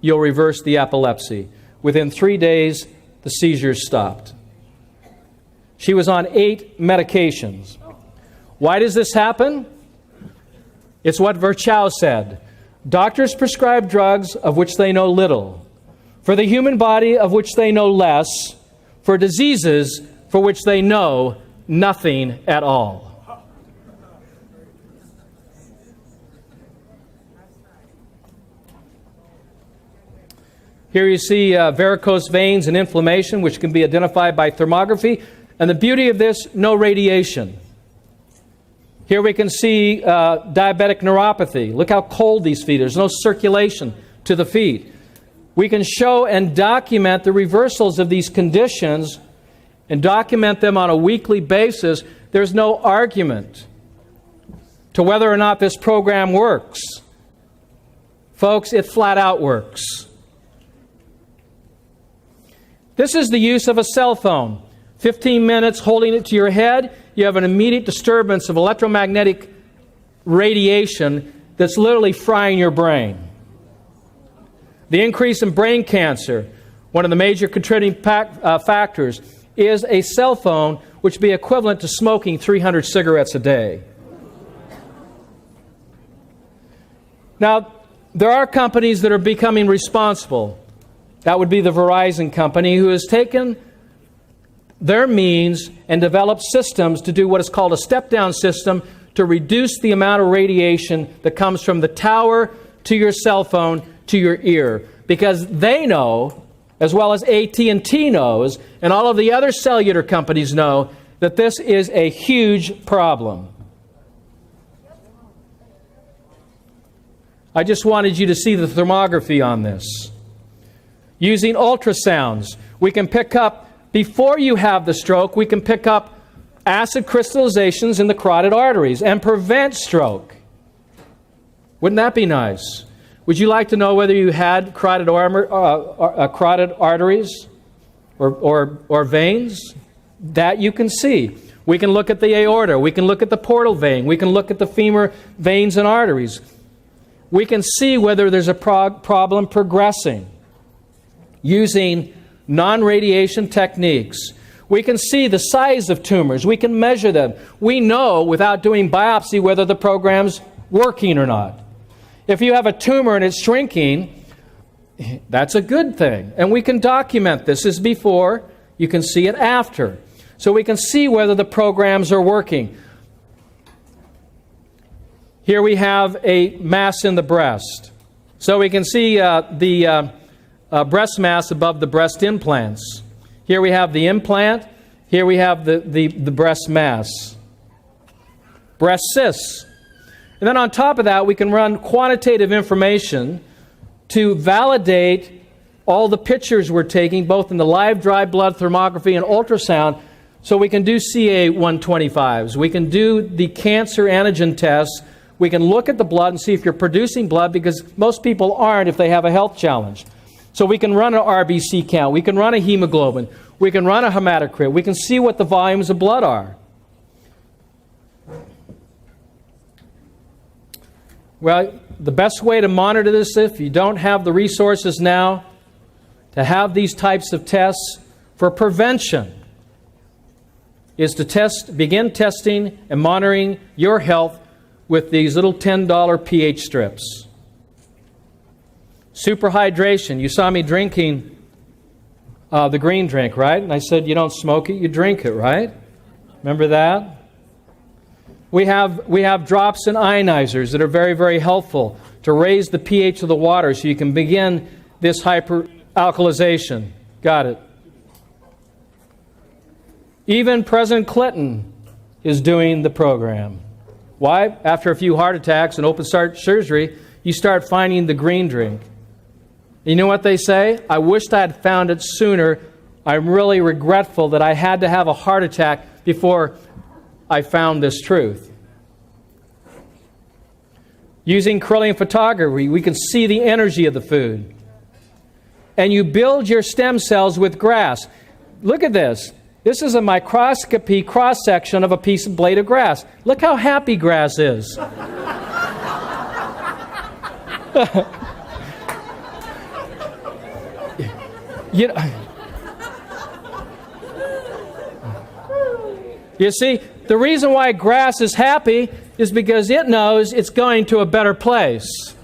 [SPEAKER 1] you'll reverse the epilepsy. Within 3 days, the seizures stopped. She was on 8 medications. Why does this happen? It's what Virchow said. Doctors prescribe drugs of which they know little, for the human body of which they know less, for diseases for which they know nothing at all. Here you see varicose veins and inflammation, which can be identified by thermography. And the beauty of this, no radiation. Here we can see diabetic neuropathy. Look how cold these feet are. There's no circulation to the feet. We can show and document the reversals of these conditions and document them on a weekly basis. There's no argument to whether or not this program works. Folks, it flat out works. This is the use of a cell phone. 15 minutes holding it to your head, you have an immediate disturbance of electromagnetic radiation that's literally frying your brain. The increase in brain cancer, one of the major contributing factors, is a cell phone which would be equivalent to smoking 300 cigarettes a day. Now, there are companies that are becoming responsible. That would be the Verizon company, who has taken their means and developed systems to do what is called a step-down system to reduce the amount of radiation that comes from the tower to your cell phone to your ear. Because they know, as well as AT&T knows, and all of the other cellular companies know, that this is a huge problem. I just wanted you to see the thermography on this. Using ultrasounds, we can pick up, before you have the stroke, we can pick up acid crystallizations in the carotid arteries and prevent stroke. Wouldn't that be nice? Would you like to know whether you had carotid arteries or veins? That you can see. We can look at the aorta. We can look at the portal vein. We can look at the femur veins and arteries. We can see whether there's a problem progressing using non-radiation techniques. We can see the size of tumors. We can measure them. We know, without doing biopsy, whether the program's working or not. If you have a tumor and it's shrinking, that's a good thing. And we can document this as before. You can see it after. So we can see whether the programs are working. Here we have a mass in the breast. So we can see the breast mass above the breast implants. Here we have the implant. Here we have the breast mass. Breast cysts. And then on top of that, we can run quantitative information to validate all the pictures we're taking, both in the live dry blood thermography and ultrasound. So we can do CA-125s. We can do the cancer antigen tests. We can look at the blood and see if you're producing blood, because most people aren't if they have a health challenge. So we can run an RBC count. We can run a hemoglobin. We can run a hematocrit. We can see what the volumes of blood are. Well, the best way to monitor this, if you don't have the resources now to have these types of tests for prevention, is to begin testing and monitoring your health with these little $10 pH strips. Superhydration. You saw me drinking the green drink, right? And I said, you don't smoke it, you drink it, right? Remember that? We have drops and ionizers that are very, very helpful to raise the pH of the water so you can begin this hyperalkalization. Got it. Even President Clinton is doing the program. Why? After a few heart attacks and open heart surgery, you start finding the green drink. You know what they say? I wished I had found it sooner. I'm really regretful that I had to have a heart attack before I found this truth. Using Kirlian photography, we can see the energy of the food. And you build your stem cells with grass. Look at this. This is a microscopy cross-section of a piece of blade of grass. Look how happy grass is. You see, the reason why grass is happy is because it knows it's going to a better place.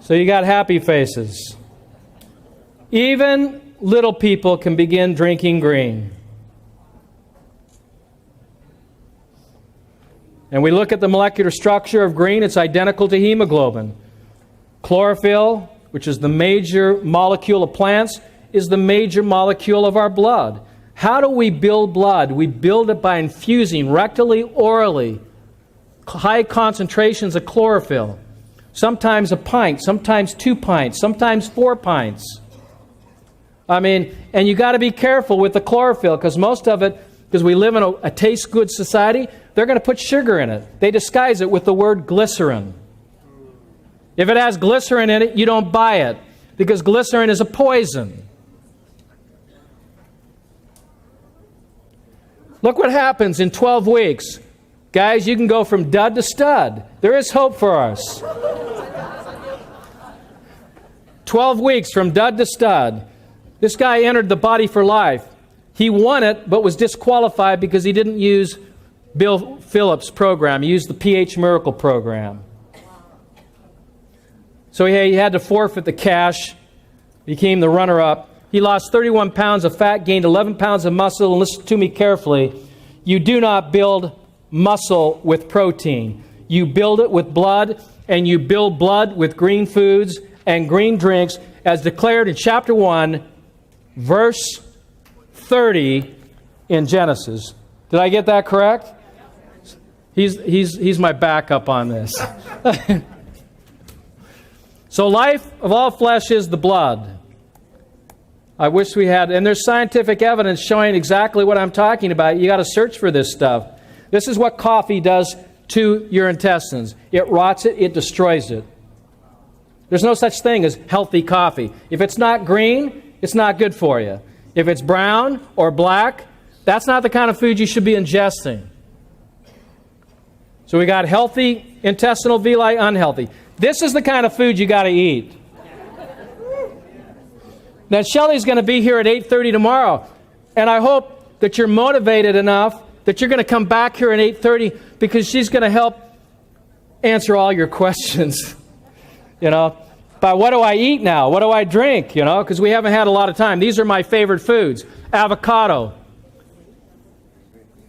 [SPEAKER 1] So you got happy faces. Even little people can begin drinking green. And we look at the molecular structure of green, it's identical to hemoglobin. Chlorophyll, which is the major molecule of plants, is the major molecule of our blood. How do we build blood? We build it by infusing rectally, orally, high concentrations of chlorophyll. Sometimes a pint, sometimes 2 pints, sometimes 4 pints. And you got to be careful with the chlorophyll, because most of it, because we live in a taste good society, they're going to put sugar in it. They disguise it with the word glycerin. If it has glycerin in it, you don't buy it, because glycerin is a poison. Look what happens in 12 weeks. Guys, you can go from dud to stud. There is hope for us. 12 weeks from dud to stud. This guy entered the Body for Life. He won it, but was disqualified because he didn't use Bill Phillips' program. He used the pH Miracle program. So he had to forfeit the cash, became the runner-up. He lost 31 pounds of fat, gained 11 pounds of muscle, and listen to me carefully. You do not build muscle with protein. You build it with blood, and you build blood with green foods and green drinks, as declared in chapter 1, verse 30 in Genesis. Did I get that correct? He's my backup on this. So life of all flesh is the blood. I wish we had, and there's scientific evidence showing exactly what I'm talking about. You got to search for this stuff. This is what coffee does to your intestines. It rots it, it destroys it. There's no such thing as healthy coffee. If it's not green, it's not good for you. If it's brown or black, that's not the kind of food you should be ingesting. So we got healthy intestinal villi, unhealthy. This is the kind of food you got to eat. Now, Shelley's going to be here at 8:30 tomorrow, and I hope that you're motivated enough that you're going to come back here at 8:30, because she's going to help answer all your questions. But what do I eat now? What do I drink? Because we haven't had a lot of time. These are my favorite foods: avocado,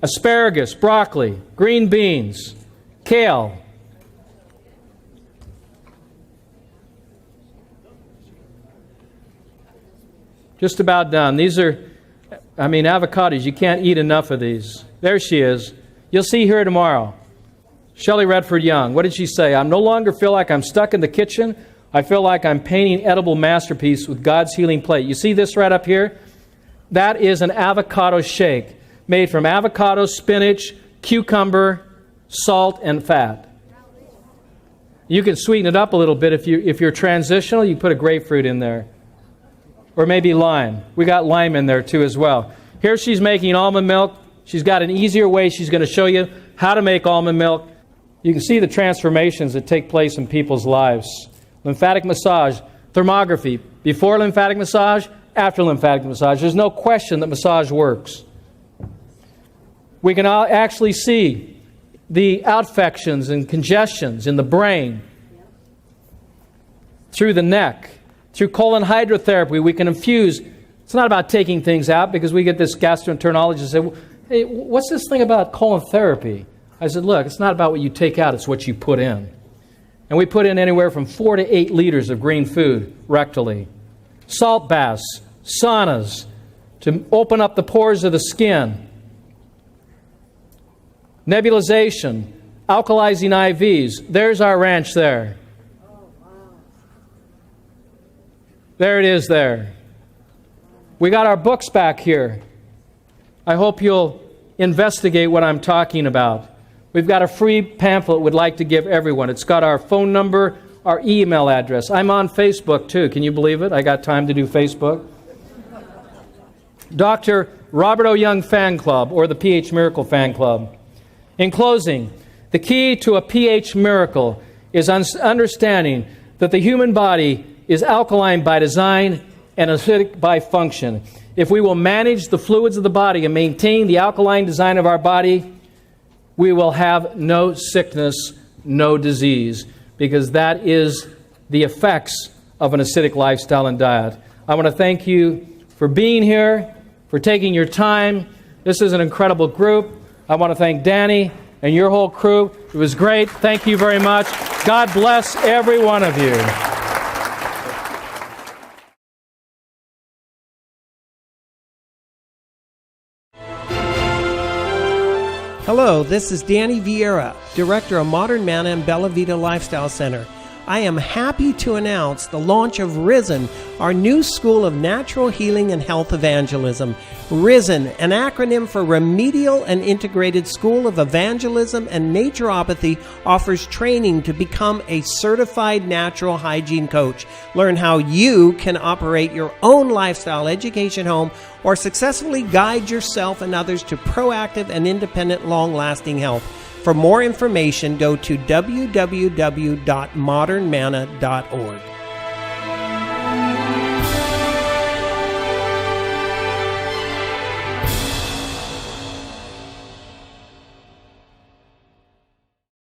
[SPEAKER 1] asparagus, broccoli, green beans, Kale. Just about done. These are, avocados. You can't eat enough of these. There she is. You'll see her tomorrow. Shelley Redford Young. What did she say? I no longer feel like I'm stuck in the kitchen. I feel like I'm painting edible masterpiece with God's healing plate. You see this right up here? That is an avocado shake made from avocado, spinach, cucumber, salt, and fat. You can sweeten it up a little bit. If you're transitional, you put a grapefruit in there. Or maybe lime. We got lime in there too as well. Here she's making almond milk. She's got an easier way. She's going to show you how to make almond milk. You can see the transformations that take place in people's lives. Lymphatic massage, thermography. Before lymphatic massage, after lymphatic massage. There's no question that massage works. We can actually see the outfections and congestions in the brain, through the neck. Through colon hydrotherapy, we can infuse. It's not about taking things out, because we get this gastroenterologist say, hey, what's this thing about colon therapy? I said, look, it's not about what you take out, it's what you put in. And we put in anywhere from 4 to 8 liters of green food rectally. Salt baths, saunas, to open up the pores of the skin. Nebulization, alkalizing IVs. There's our ranch there. There it is there. We got our books back here. I hope you'll investigate what I'm talking about. We've got a free pamphlet we'd like to give everyone. It's got our phone number, our email address. I'm on Facebook too. Can you believe it? I got time to do Facebook. Dr. Robert O. Young Fan Club, or the pH Miracle Fan Club. In closing, the key to a pH miracle is understanding that the human body is alkaline by design and acidic by function. If we will manage the fluids of the body and maintain the alkaline design of our body, we will have no sickness, no disease, because that is the effects of an acidic lifestyle and diet. I want to thank you for being here, for taking your time. This is an incredible group. I want to thank Danny and your whole crew. It was great. Thank you very much. God bless every one of you.
[SPEAKER 8] Hello, this is Danny Vieira, Director of Modern Manna and Bella Vita Lifestyle Center. I am happy to announce the launch of Risen, our new school of natural healing and health evangelism. Risen, an acronym for Remedial and Integrated School of Evangelism and Naturopathy, offers training to become a certified natural hygiene coach. Learn how you can operate your own lifestyle education home or successfully guide yourself and others to proactive and independent, long-lasting health. For more information, go to www.modernmanna.org.